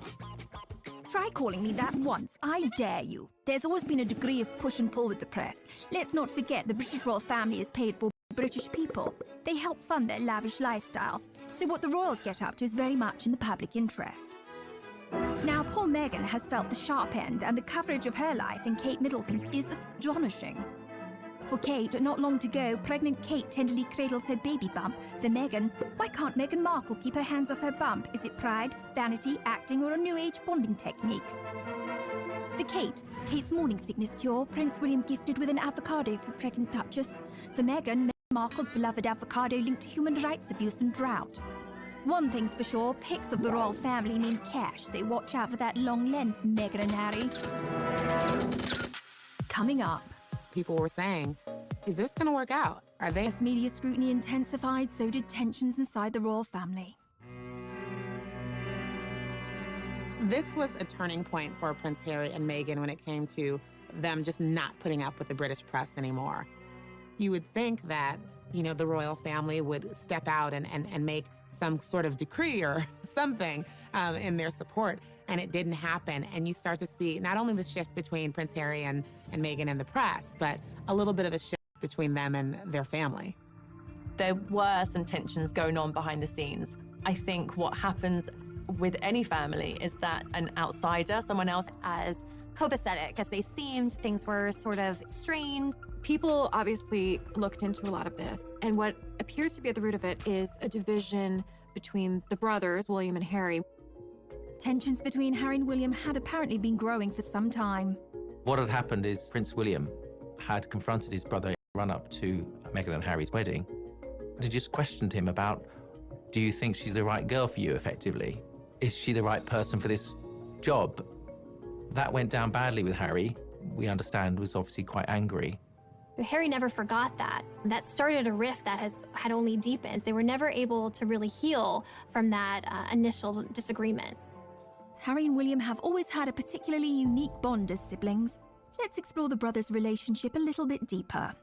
B: Try calling me that once, I dare you. There's always been a degree of push and pull with the press. Let's not forget the British royal family is paid for by British people. They help fund their lavish lifestyle. So what the royals get up to is very much in the public interest. Now, poor Meghan has felt the sharp end, and the coverage of her life in Kate Middleton's is astonishing. For Kate, not long to go, pregnant Kate tenderly cradles her baby bump. For Meghan, why can't Meghan Markle keep her hands off her bump? Is it pride, vanity, acting, or a new age bonding technique? For Kate, Kate's morning sickness cure, Prince William gifted with an avocado for pregnant Duchess. For Meghan Markle's beloved avocado linked to human rights abuse and drought. One thing's for sure, pics of the royal family mean cash, so watch out for that long lens, Meghan and Harry. Coming up.
E: People were saying, is this going to work out? Are they?
B: As media scrutiny intensified, so did tensions inside the royal family.
E: This was a turning point for Prince Harry and Meghan when it came to them just not putting up with the British press anymore. You would think that, the royal family would step out and make some sort of decree or something in their support, and it didn't happen. And you start to see not only the shift between Prince Harry and Meghan and the press, but a little bit of a shift between them and their family.
V: There were some tensions going on behind the scenes. I think what happens with any family is that an outsider, someone else,
D: as copacetic as they seemed, things were sort of strained.
K: People obviously looked into a lot of this, and what appears to be at the root of it is a division between the brothers, William and Harry.
B: Tensions between Harry and William had apparently been growing for some time.
W: What had happened is Prince William had confronted his brother in the run-up to Meghan and Harry's wedding. And he just questioned him about, do you think she's the right girl for you, effectively? Is she the right person for this job? That went down badly with Harry. We understand was obviously quite angry.
I: Harry never forgot that. That started a rift that had only deepened. They were never able to really heal from that initial disagreement.
B: Harry and William have always had a particularly unique bond as siblings. let's explore the brothers' relationship a little bit deeper.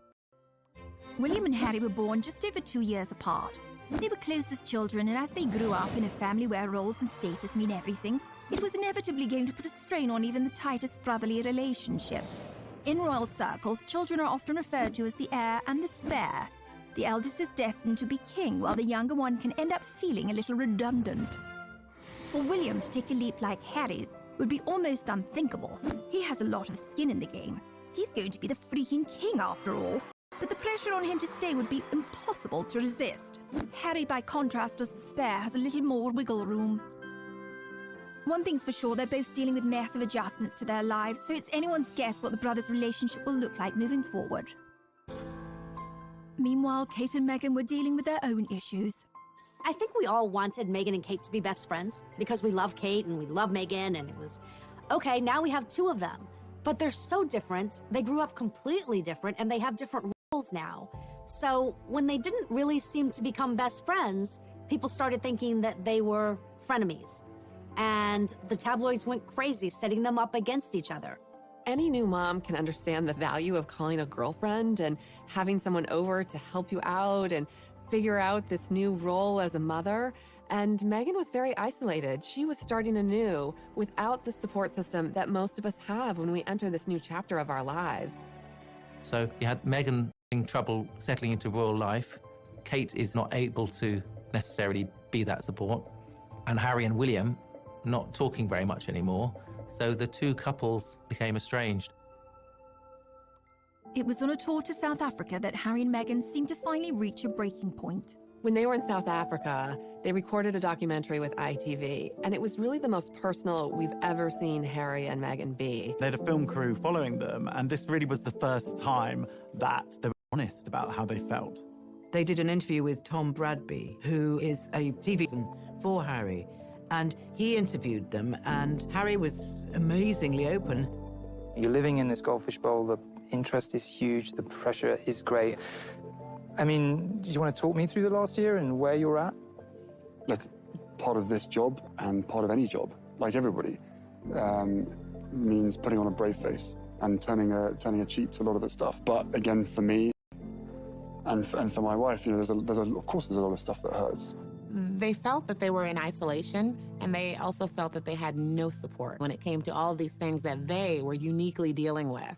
B: William and Harry were born just over 2 years apart. They were close as children, and as they grew up in a family where roles and status mean everything, it was inevitably going to put a strain on even the tightest brotherly relationship. In royal circles, children are often referred to as the heir and the spare. The eldest is destined to be king, while the younger one can end up feeling a little redundant. For William to take a leap like Harry's would be almost unthinkable. He has a lot of skin in the game. He's going to be the freaking king after all. But the pressure on him to stay would be impossible to resist. Harry, by contrast, as the spare, has a little more wiggle room. One thing's for sure, they're both dealing with massive adjustments to their lives, so it's anyone's guess what the brothers' relationship will look like moving forward. Meanwhile, Kate and Meghan were dealing with their own issues.
F: I think we all wanted Meghan and Kate to be best friends because we love Kate and we love Meghan, and it was, okay, now we have two of them. But they're so different. They grew up completely different, and they have different roles now. So when they didn't really seem to become best friends, people started thinking that they were frenemies. And the tabloids went crazy, setting them up against each other.
H: Any new mom can understand the value of calling a girlfriend and having someone over to help you out and figure out this new role as a mother. And Meghan was very isolated. She was starting anew without the support system that most of us have when we enter this new chapter of our lives.
W: So you had Meghan having trouble settling into royal life. Kate is not able to necessarily be that support. And Harry and William not talking very much anymore. So the two couples became estranged.
B: It was on a tour to South Africa that Harry and Meghan seemed to finally reach a breaking point.
H: When they were in South Africa, they recorded a documentary with ITV, and it was really the most personal we've ever seen Harry and Meghan be.
G: They had a film crew following them, and this really was the first time that they were honest about how they felt.
A: They did an interview with Tom Bradby, who is a TV for Harry, and he interviewed them, and Harry was amazingly open.
L: You're living in this goldfish bowl, the interest is huge, the pressure is great. I mean, do you want to talk me through the last year and where you're at?
P: Look, part of this job and part of any job, like everybody, means putting on a brave face and turning a cheek to a lot of the stuff. But again, for me and for my wife, you know, of course there's a lot of stuff that hurts.
E: They felt that they were in isolation, and they also felt that they had no support when it came to all these things that they were uniquely dealing with.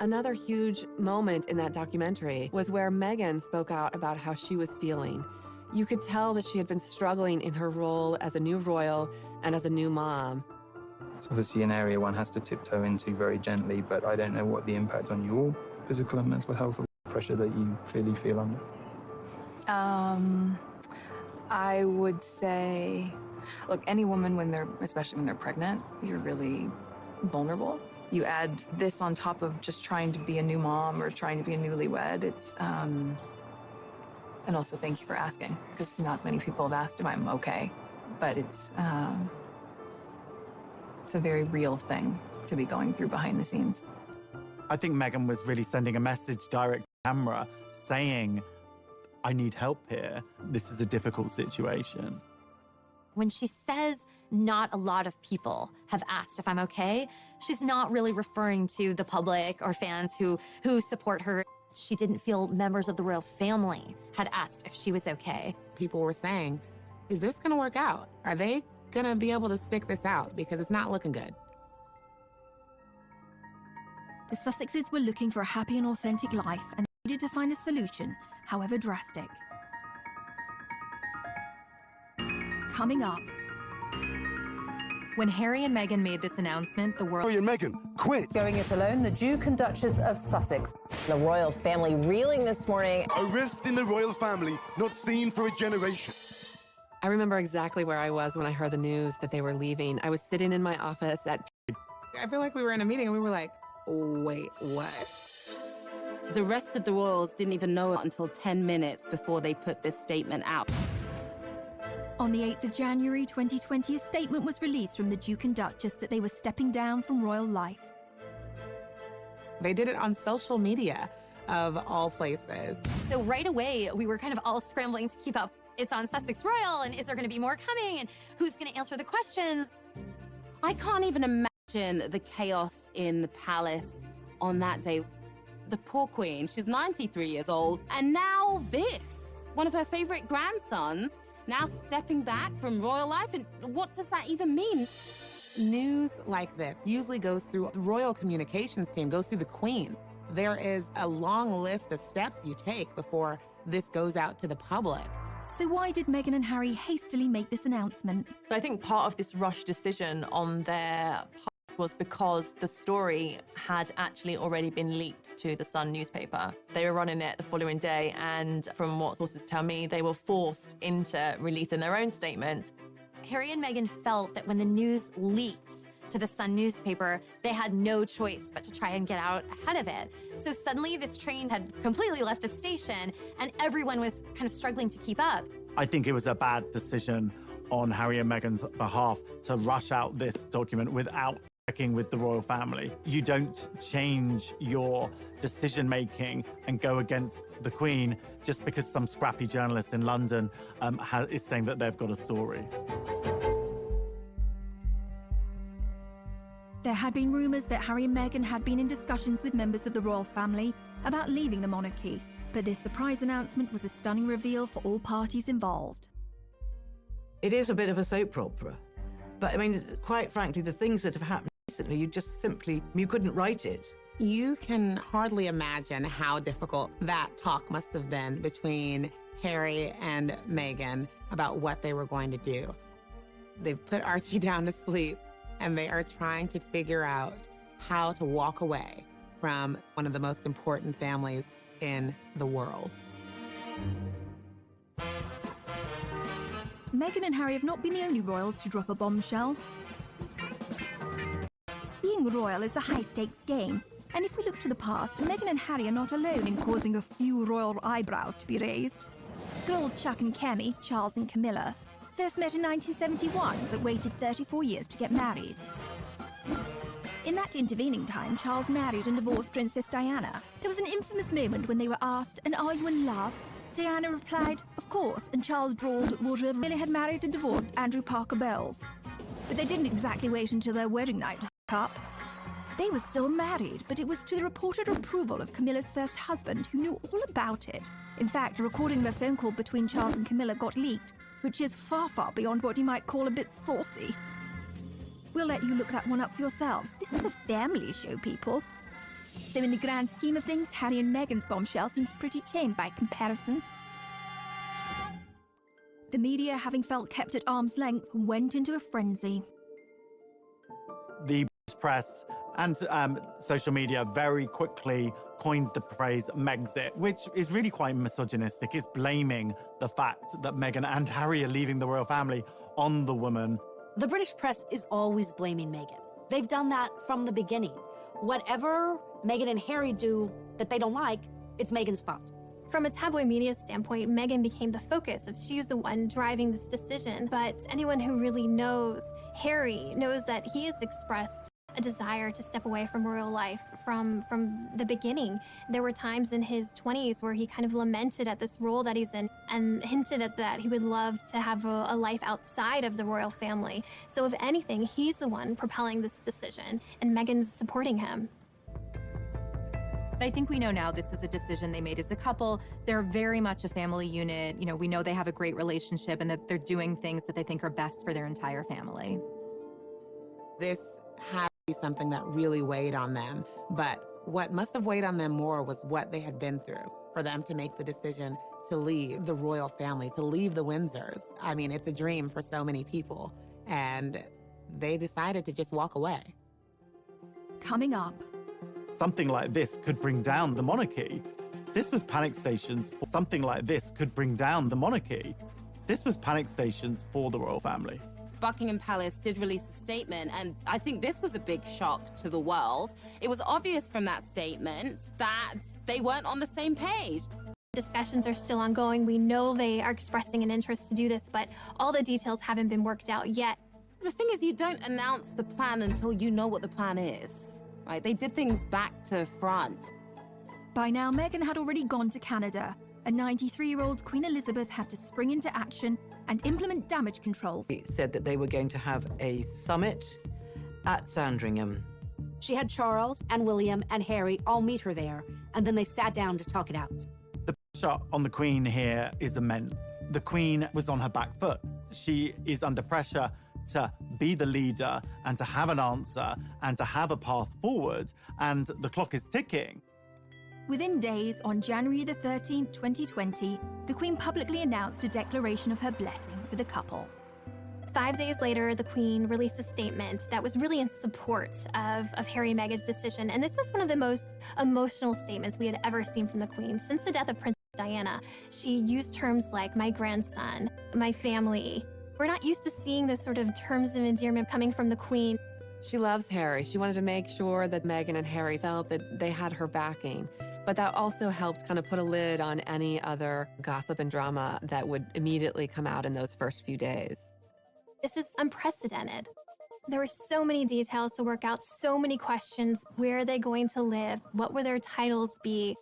H: Another huge moment in that documentary was where Meghan spoke out about how she was feeling. You could tell that she had been struggling in her role as a new royal and as a new mom.
L: It's obviously an area one has to tiptoe into very gently, but I don't know what the impact on your physical and mental health or pressure that you clearly feel under.
N: I would say, look, any woman, especially when they're pregnant, you're really vulnerable. You add this on top of just trying to be a new mom or trying to be a newlywed. It's, and also thank you for asking, because not many people have asked if I'm okay. But it's a very real thing to be going through behind the scenes.
G: I think Meghan was really sending a message direct to camera saying, I need help here. This is a difficult situation.
D: When she says not a lot of people have asked if I'm okay, she's not really referring to the public or fans who support her. She didn't feel members of the royal family had asked if she was okay.
E: People were saying, is this going to work out? Are they going to be able to stick this out? Because it's not looking good.
B: The Sussexes were looking for a happy and authentic life and needed to find a solution, however drastic. Coming up.
C: When Harry and Meghan made this announcement, the world...
O: Harry and Meghan, quit!
R: Going it alone, the Duke and Duchess of Sussex. The royal family reeling this morning.
O: A rift in the royal family, not seen for a generation.
H: I remember exactly where I was when I heard the news that they were leaving. I was sitting in my office at...
E: I feel like we were in a meeting and we were like, wait, what?
X: The rest of the royals didn't even know it until 10 minutes before they put this statement out.
B: On the 8th of January 2020, a statement was released from the Duke and Duchess that they were stepping down from royal life.
E: They did it on social media, of all places.
D: So right away, we were kind of all scrambling to keep up. It's on Sussex Royal, and is there going to be more coming? And who's going to answer the questions?
X: I can't even imagine imagine the chaos in the palace on that day. The poor queen, she's 93 years old, and now this, one of her favorite grandsons, now stepping back from royal life. And what does that even mean?
E: News like this usually goes through the royal communications team, goes through the queen. There is a long list of steps you take before this goes out to the public.
B: So why did Meghan and Harry hastily make this announcement?
V: I think part of this rush decision on their part was because the story had actually already been leaked to the Sun newspaper. They were running it the following day, and from what sources tell me, they were forced into releasing their own statement.
D: Harry and Meghan felt that when the news leaked to the Sun newspaper, they had no choice but to try and get out ahead of it. So suddenly this train had completely left the station and everyone was kind of struggling to keep up.
G: I think it was a bad decision on Harry and Meghan's behalf to rush out this document without checking with the royal family. You don't change your decision-making and go against the Queen just because some scrappy journalist in London is saying that they've got a story.
B: There had been rumours that Harry and Meghan had been in discussions with members of the royal family about leaving the monarchy, but this surprise announcement was a stunning reveal for all parties involved.
A: It is a bit of a soap opera, but I mean, quite frankly, the things that have happened recently, you couldn't write it.
E: You can hardly imagine how difficult that talk must have been between Harry and Meghan about what they were going to do. They've put Archie down to sleep, and they are trying to figure out how to walk away from one of the most important families in the world.
B: Meghan and Harry have not been the only royals to drop a bombshell. Being royal is a high-stakes game, and if we look to the past, Meghan and Harry are not alone in causing a few royal eyebrows to be raised. Good old Chuck and Kemi, Charles and Camilla, first met in 1971, but waited 34 years to get married. In that intervening time, Charles married and divorced Princess Diana. There was an infamous moment when they were asked, "And are you in love?" Diana replied, "Of course," and Charles drawled, "Would you really had married and divorced Andrew Parker Bowles?" But they didn't exactly wait until their wedding night to hook up. They were still married, but it was to the reported approval of Camilla's first husband, who knew all about it. In fact, a recording of a phone call between Charles and Camilla got leaked, which is far, far beyond what you might call a bit saucy. We'll let you look that one up for yourselves. This is a family show, people. So in the grand scheme of things, Harry and Meghan's bombshell seems pretty tame by comparison. The media, having felt kept at arm's length, went into a frenzy.
G: The press and social media very quickly coined the phrase Megxit, which is really quite misogynistic. It's blaming the fact that Meghan and Harry are leaving the royal family on the woman.
F: The British press is always blaming Meghan. They've done that from the beginning. Whatever Meghan and Harry do that they don't like, it's Meghan's fault.
I: From a tabloid media standpoint, Meghan became the focus of she's the one driving this decision. But anyone who really knows Harry knows that he has expressed a desire to step away from royal life from the beginning. There were times in his 20s where he kind of lamented at this role that he's in and hinted at that he would love to have a life outside of the royal family. So if anything, he's the one propelling this decision, and Meghan's supporting him.
C: But I think we know now this is a decision they made as a couple. They're very much a family unit. You know, we know they have a great relationship and that they're doing things that they think are best for their entire family.
E: This had to be something that really weighed on them, but what must have weighed on them more was what they had been through for them to make the decision to leave the royal family, to leave the Windsors. I mean, it's a dream for so many people, and they decided to just walk away.
B: Coming up.
G: Something like this could bring down the monarchy. This was panic stations. Something like this could bring down the monarchy. This was panic stations for the royal family.
X: Buckingham Palace did release a statement, and I think this was a big shock to the world. It was obvious from that statement that they weren't on the same page.
I: Discussions are still ongoing. We know they are expressing an interest to do this, but all the details haven't been worked out yet.
X: The thing is, you don't announce the plan until you know what the plan is, right? They did things back to front.
B: By now, Meghan had already gone to Canada. A 93-year-old Queen Elizabeth had to spring into action and implement damage control.
A: He said that they were going to have a summit at Sandringham.
F: She had Charles and William and Harry all meet her there, and then they sat down to talk it out.
G: The pressure on the Queen here is immense. The Queen was on her back foot. She is under pressure to be the leader and to have an answer and to have a path forward, and the clock is ticking.
B: Within days, on January the 13th, 2020, the Queen publicly announced a declaration of her blessing for the couple.
I: 5 days later, the Queen released a statement that was really in support of Harry and Meghan's decision. And this was one of the most emotional statements we had ever seen from the Queen. Since the death of Princess Diana, she used terms like my grandson, my family. We're not used to seeing those sort of terms of endearment coming from the Queen.
H: She loves Harry. She wanted to make sure that Meghan and Harry felt that they had her backing. But that also helped kind of put a lid on any other gossip and drama that would immediately come out in those first few days.
I: This is unprecedented. There were so many details to work out, so many questions. Where are they going to live? What will their titles be?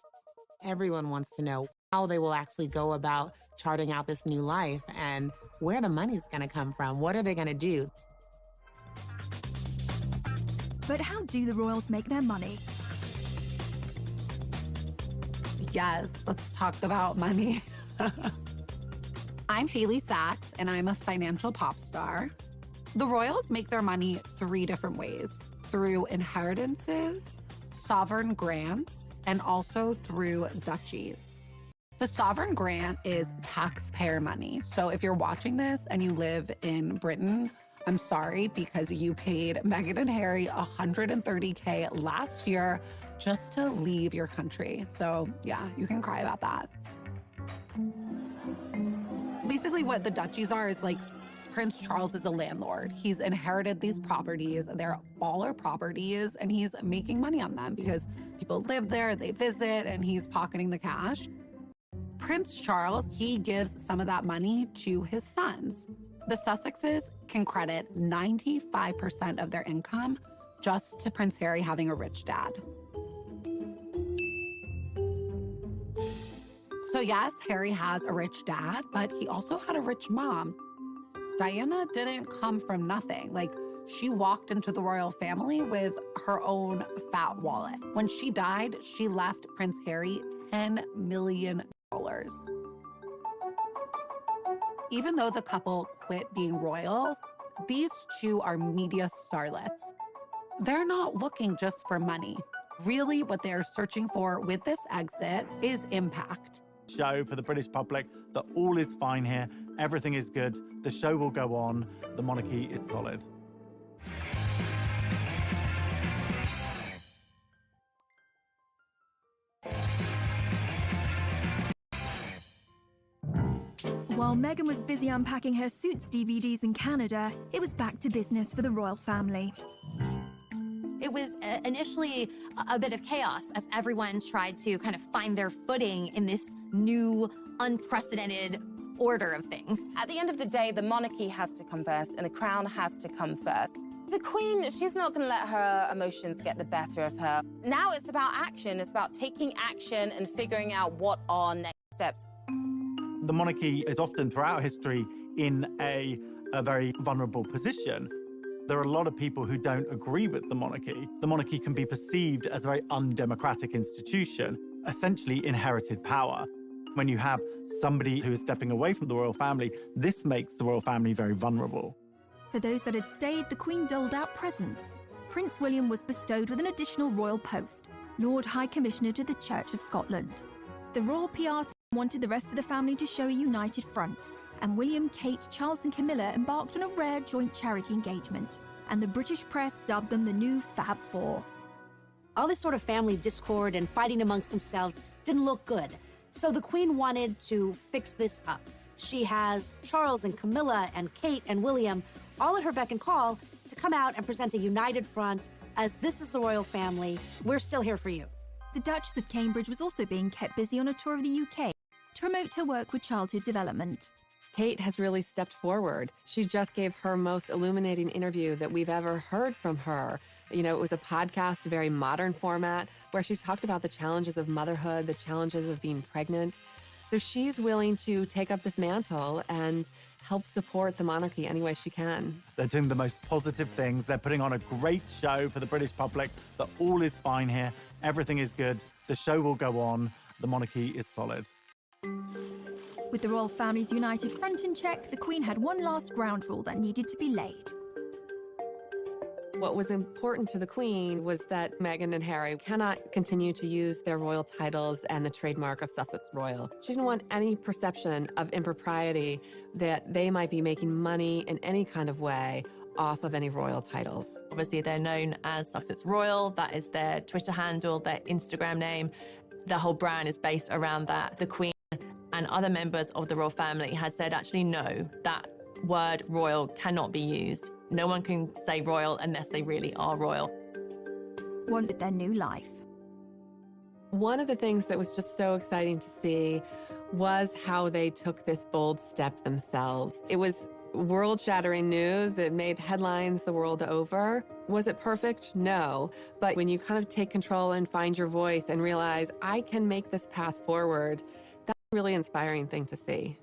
E: Everyone wants to know how they will actually go about charting out this new life and where the money's going to come from. What are they going to do?
B: But how do the royals make their money?
M: Yes, let's talk about money. I'm Haley Sachs, and I'm a financial pop star. The royals make their money 3 different ways: through inheritances, sovereign grants, and also through duchies. The sovereign grant is taxpayer money. So if you're watching this and you live in Britain, I'm sorry, because you paid Meghan and Harry $130K last year just to leave your country. So yeah, you can cry about that. Basically what the duchies are is like Prince Charles is a landlord. He's inherited these properties. They're all our properties, and he's making money on them because people live there, they visit, and he's pocketing the cash. Prince Charles, he gives some of that money to his sons. The Sussexes can credit 95% of their income just to Prince Harry having a rich dad. So yes, Harry has a rich dad, but he also had a rich mom. Diana didn't come from nothing. Like, she walked into the royal family with her own fat wallet. When she died, she left Prince Harry $10 million. Even though the couple quit being royals, these two are media starlets. They're not looking just for money. Really, what they're searching for with this exit is impact.
G: Show for the British public that all is fine here, everything is good, the show will go on, the monarchy is solid.
B: While Meghan was busy unpacking her Suits DVDs in Canada, it was back to business for the royal family.
D: It was initially a bit of chaos as everyone tried to kind of find their footing in this new, unprecedented order of things.
X: At the end of the day, the monarchy has to come first and the crown has to come first. The Queen, she's not going to let her emotions get the better of her. Now it's about action. It's about taking action and figuring out what are next steps.
G: The monarchy is often, throughout history, in a very vulnerable position. There are a lot of people who don't agree with the monarchy. The monarchy can be perceived as a very undemocratic institution, essentially inherited power. When you have somebody who is stepping away from the royal family, this makes the royal family very vulnerable.
B: For those that had stayed, the Queen doled out presents. Prince William was bestowed with an additional royal post, Lord High Commissioner to the Church of Scotland. The royal PR team wanted the rest of the family to show a united front, and William, Kate, Charles and Camilla embarked on a rare joint charity engagement, and the British press dubbed them the new Fab Four.
F: All this sort of family discord and fighting amongst themselves didn't look good, so the Queen wanted to fix this up. She has Charles and Camilla and Kate and William all at her beck and call to come out and present a united front as this is the royal family. We're still here for you.
B: The Duchess of Cambridge was also being kept busy on a tour of the UK to promote her work with childhood development.
H: Kate has really stepped forward. She just gave her most illuminating interview that we've ever heard from her. You know, it was a podcast, a very modern format, where she talked about the challenges of motherhood, the challenges of being pregnant. So she's willing to take up this mantle and help support the monarchy any way she can.
G: They're doing the most positive things. They're putting on a great show for the British public, that all is fine here, everything is good, the show will go on, the monarchy is solid.
B: With the royal family's united front in check, the Queen had one last ground rule that needed to be laid.
H: What was important to the Queen was that Meghan and Harry cannot continue to use their royal titles and the trademark of Sussex Royal. She didn't want any perception of impropriety that they might be making money in any kind of way off of any royal titles.
V: Obviously, they're known as Sussex Royal. That is their Twitter handle, their Instagram name. The whole brand is based around that. The Queen and other members of the royal family had said, actually, no, that word royal cannot be used. No one can say royal unless they really are royal.
B: Wanted their new life.
H: One of the things that was just so exciting to see was how they took this bold step themselves. It was world-shattering news. It made headlines the world over. Was it perfect? No. But when you kind of take control and find your voice and realize, I can make this path forward, that's a really inspiring thing to see.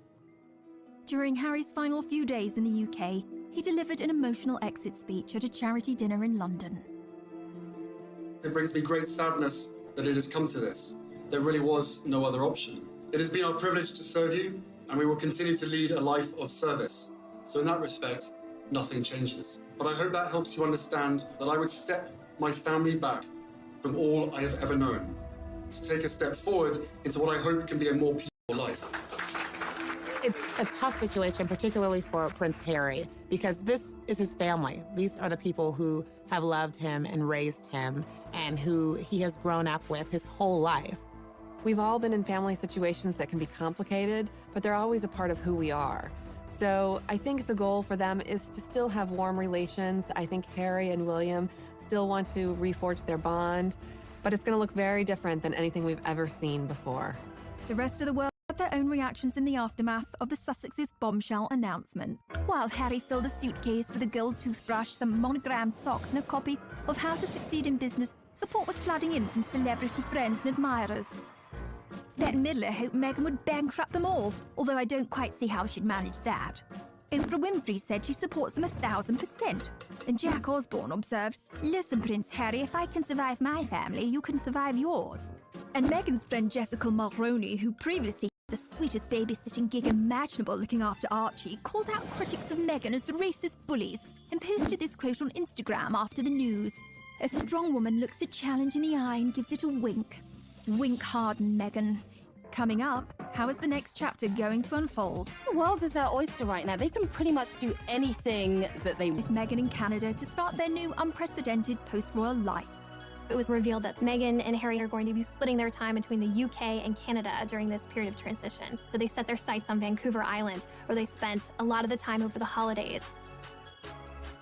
B: During Harry's final few days in the UK, he delivered an emotional exit speech at a charity dinner in London.
P: It brings me great sadness that it has come to this. There really was no other option. It has been our privilege to serve you, and we will continue to lead a life of service. So in that respect, nothing changes. But I hope that helps you understand that I would step my family back from all I have ever known, to take a step forward into what I hope can be a more peaceful life.
E: It's a tough situation, particularly for Prince Harry, because this is his family. These are the people who have loved him and raised him and who he has grown up with his whole life.
H: We've all been in family situations that can be complicated, but they're always a part of who we are. So I think the goal for them is to still have warm relations. I think Harry and William still want to reforge their bond, but it's going to look very different than anything we've ever seen before.
B: The rest of the world had their own reactions in the aftermath of the Sussex's bombshell announcement. While Harry filled a suitcase with a gold toothbrush, some monogrammed socks and a copy of How to Succeed in Business, support was flooding in from celebrity friends and admirers. Bette Midler hoped Meghan would bankrupt them all, although I don't quite see how she'd manage that. Oprah Winfrey said she supports them 1,000%. And Jack Osborne observed, "Listen, Prince Harry, if I can survive my family, you can survive yours." And Meghan's friend Jessica Mulroney, who previously had the sweetest babysitting gig imaginable looking after Archie, called out critics of Meghan as racist bullies and posted this quote on Instagram after the news. "A strong woman looks a challenge in the eye and gives it a wink. Wink hard, Meghan." Coming up, how is the next chapter going to unfold?
X: The world is their oyster right now. They can pretty much do anything that they want.
B: With Meghan in Canada to start their new unprecedented post-royal life.
I: It was revealed that Meghan and Harry are going to be splitting their time between the UK and Canada during this period of transition. So they set their sights on Vancouver Island, where they spent a lot of the time over the holidays.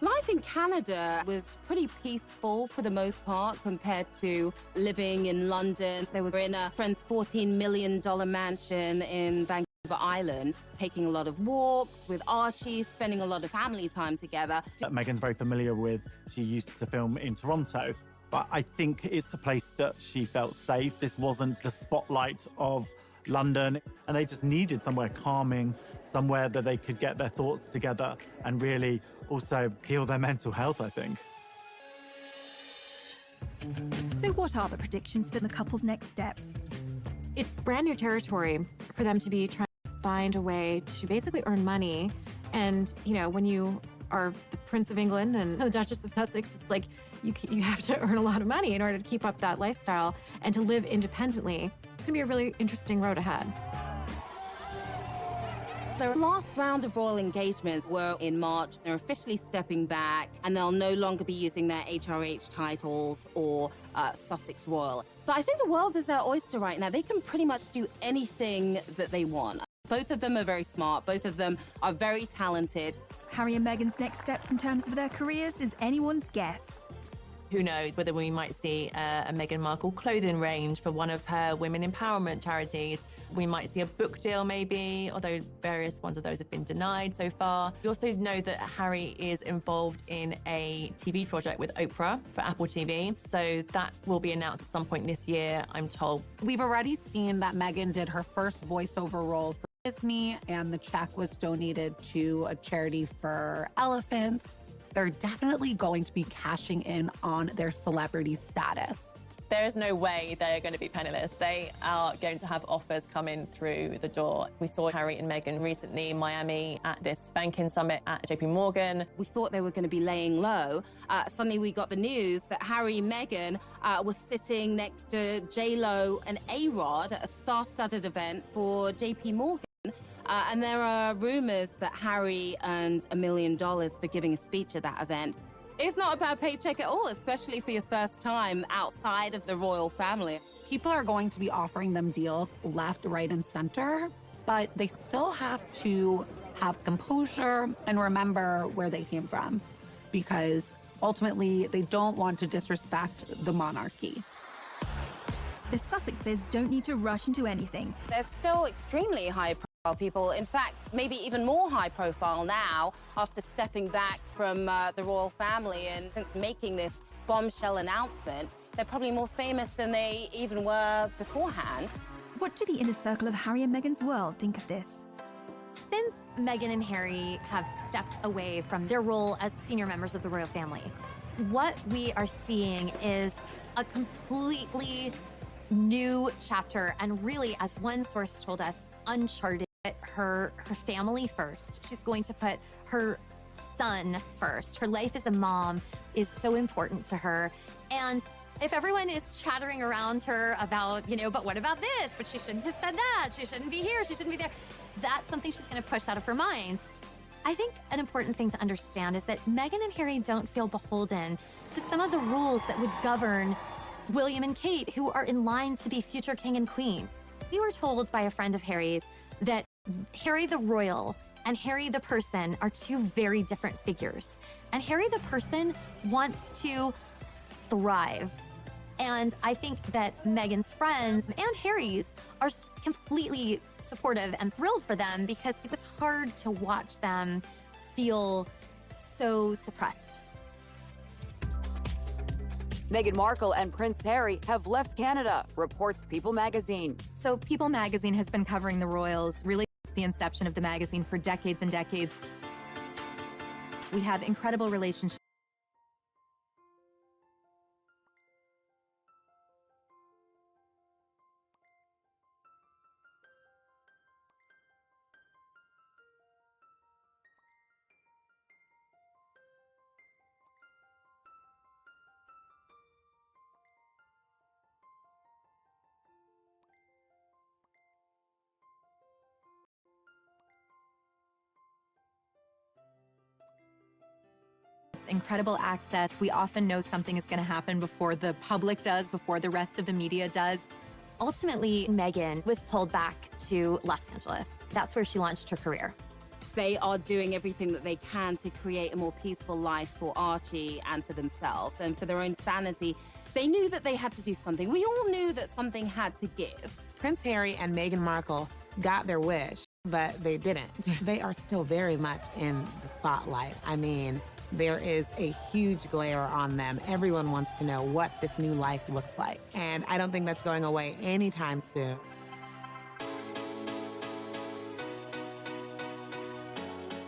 X: Life in Canada was pretty peaceful for the most part compared to living in London. They were in a friend's $14 million mansion in Vancouver Island, taking a lot of walks with Archie, spending a lot of family time together.
G: Meghan's very familiar with. She used to film in Toronto, but I think it's a place that she felt safe. This wasn't the spotlight of London, and they just needed somewhere calming, somewhere that they could get their thoughts together and really also heal their mental health, I think.
B: So what are the predictions for the couple's next steps?
Q: It's brand new territory for them to be trying to find a way to basically earn money. And, you know, when you are the Prince of England and the Duchess of Sussex, it's like you have to earn a lot of money in order to keep up that lifestyle and to live independently. It's going to be a really interesting road ahead.
X: Their last round of royal engagements were in March. They're officially stepping back, and they'll no longer be using their HRH titles or Sussex Royal. But I think the world is their oyster right now. They can pretty much do anything that they want. Both of them are very smart. Both of them are very talented.
B: Harry and Meghan's next steps in terms of their careers is anyone's guess.
V: Who knows whether we might see a Meghan Markle clothing range for one of her women empowerment charities. We might see a book deal maybe, although various ones of those have been denied so far. We also know that Harry is involved in a TV project with Oprah for Apple TV. So that will be announced at some point this year, I'm told.
M: We've already seen that Meghan did her first voiceover role for Disney, and the check was donated to a charity for elephants. They're definitely going to be cashing in on their celebrity status.
V: There is no way they are going to be penniless. They are going to have offers coming through the door. We saw Harry and Meghan recently in Miami at this banking summit at JP Morgan.
X: We thought they were going to be laying low. Suddenly we got the news that Harry and Meghan was sitting next to J-Lo and A-Rod at a star-studded event for JP Morgan. And there are rumors that Harry earned $1 million for giving a speech at that event. It's not a bad paycheck at all, especially for your first time outside of the royal family.
M: People are going to be offering them deals left, right, and center, but they still have to have composure and remember where they came from, because ultimately they don't want to disrespect the monarchy.
B: The Sussexes don't need to rush into anything.
X: They're still extremely high-profile people. In fact, maybe even more high-profile now after stepping back from the royal family. And since making this bombshell announcement, they're probably more famous than they even were beforehand.
B: What do the inner circle of Harry and Meghan's world think of this?
D: Since Meghan and Harry have stepped away from their role as senior members of the royal family, what we are seeing is a completely new chapter, and really, as one source told us, uncharted. Her family first. She's going to put her son first. Her life as a mom is so important to her. And if everyone is chattering around her about, but what about this? But she shouldn't have said that. She shouldn't be here. She shouldn't be there. That's something she's going to push out of her mind. I think an important thing to understand is that Meghan and Harry don't feel beholden to some of the rules that would govern William and Kate, who are in line to be future king and queen. We were told by a friend of Harry's that Harry the royal and Harry the person are two very different figures. And Harry the person wants to thrive. And I think that Meghan's friends and Harry's are completely supportive and thrilled for them, because it was hard to watch them feel so suppressed.
J: Meghan Markle and Prince Harry have left Canada, reports People magazine.
C: So People magazine has been covering the royals really since the inception of the magazine for decades and decades. We have incredible relationships. Incredible access. We often know something is going to happen before the public does, before the rest of the media does.
D: Ultimately, Meghan was pulled back to Los Angeles. That's where she launched her career.
X: They are doing everything that they can to create a more peaceful life for Archie and for themselves and for their own sanity. They knew that they had to do something. We all knew that something had to give.
E: Prince Harry and Meghan Markle got their wish, but they didn't. They are still very much in the spotlight. I mean, there is a huge glare on them. Everyone wants to know what this new life looks like. And I don't think that's going away anytime soon.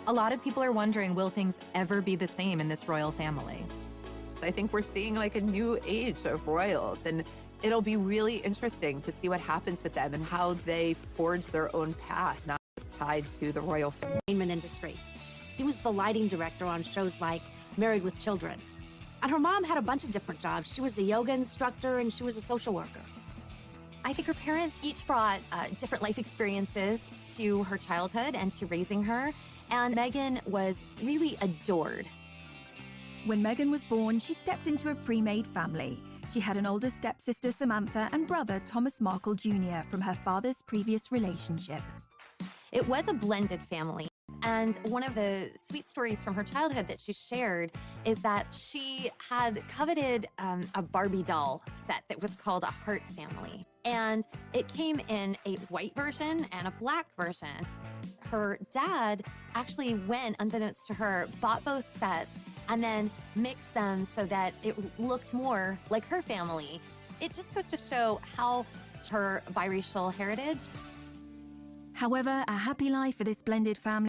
C: A lot of people are wondering, will things ever be the same in this royal family?
S: I think we're seeing like a new age of royals, and it'll be really interesting to see what happens with them and how they forge their own path, not just tied to the royal family.
F: Entertainment industry. He was the lighting director on shows like Married with Children. And her mom had a bunch of different jobs. She was a yoga instructor and she was a social worker.
D: I think her parents each brought different life experiences to her childhood and to raising her. And Meghan was really adored.
B: When Meghan was born, she stepped into a pre-made family. She had an older stepsister, Samantha, and brother, Thomas Markle Jr., from her father's previous relationship.
D: It was a blended family. And one of the sweet stories from her childhood that she shared is that she had coveted a Barbie doll set that was called a Heart Family. And it came in a white version and a black version. Her dad actually went, unbeknownst to her, bought both sets and then mixed them so that it looked more like her family. It just goes to show how her biracial heritage.
B: However, a happy life for this blended family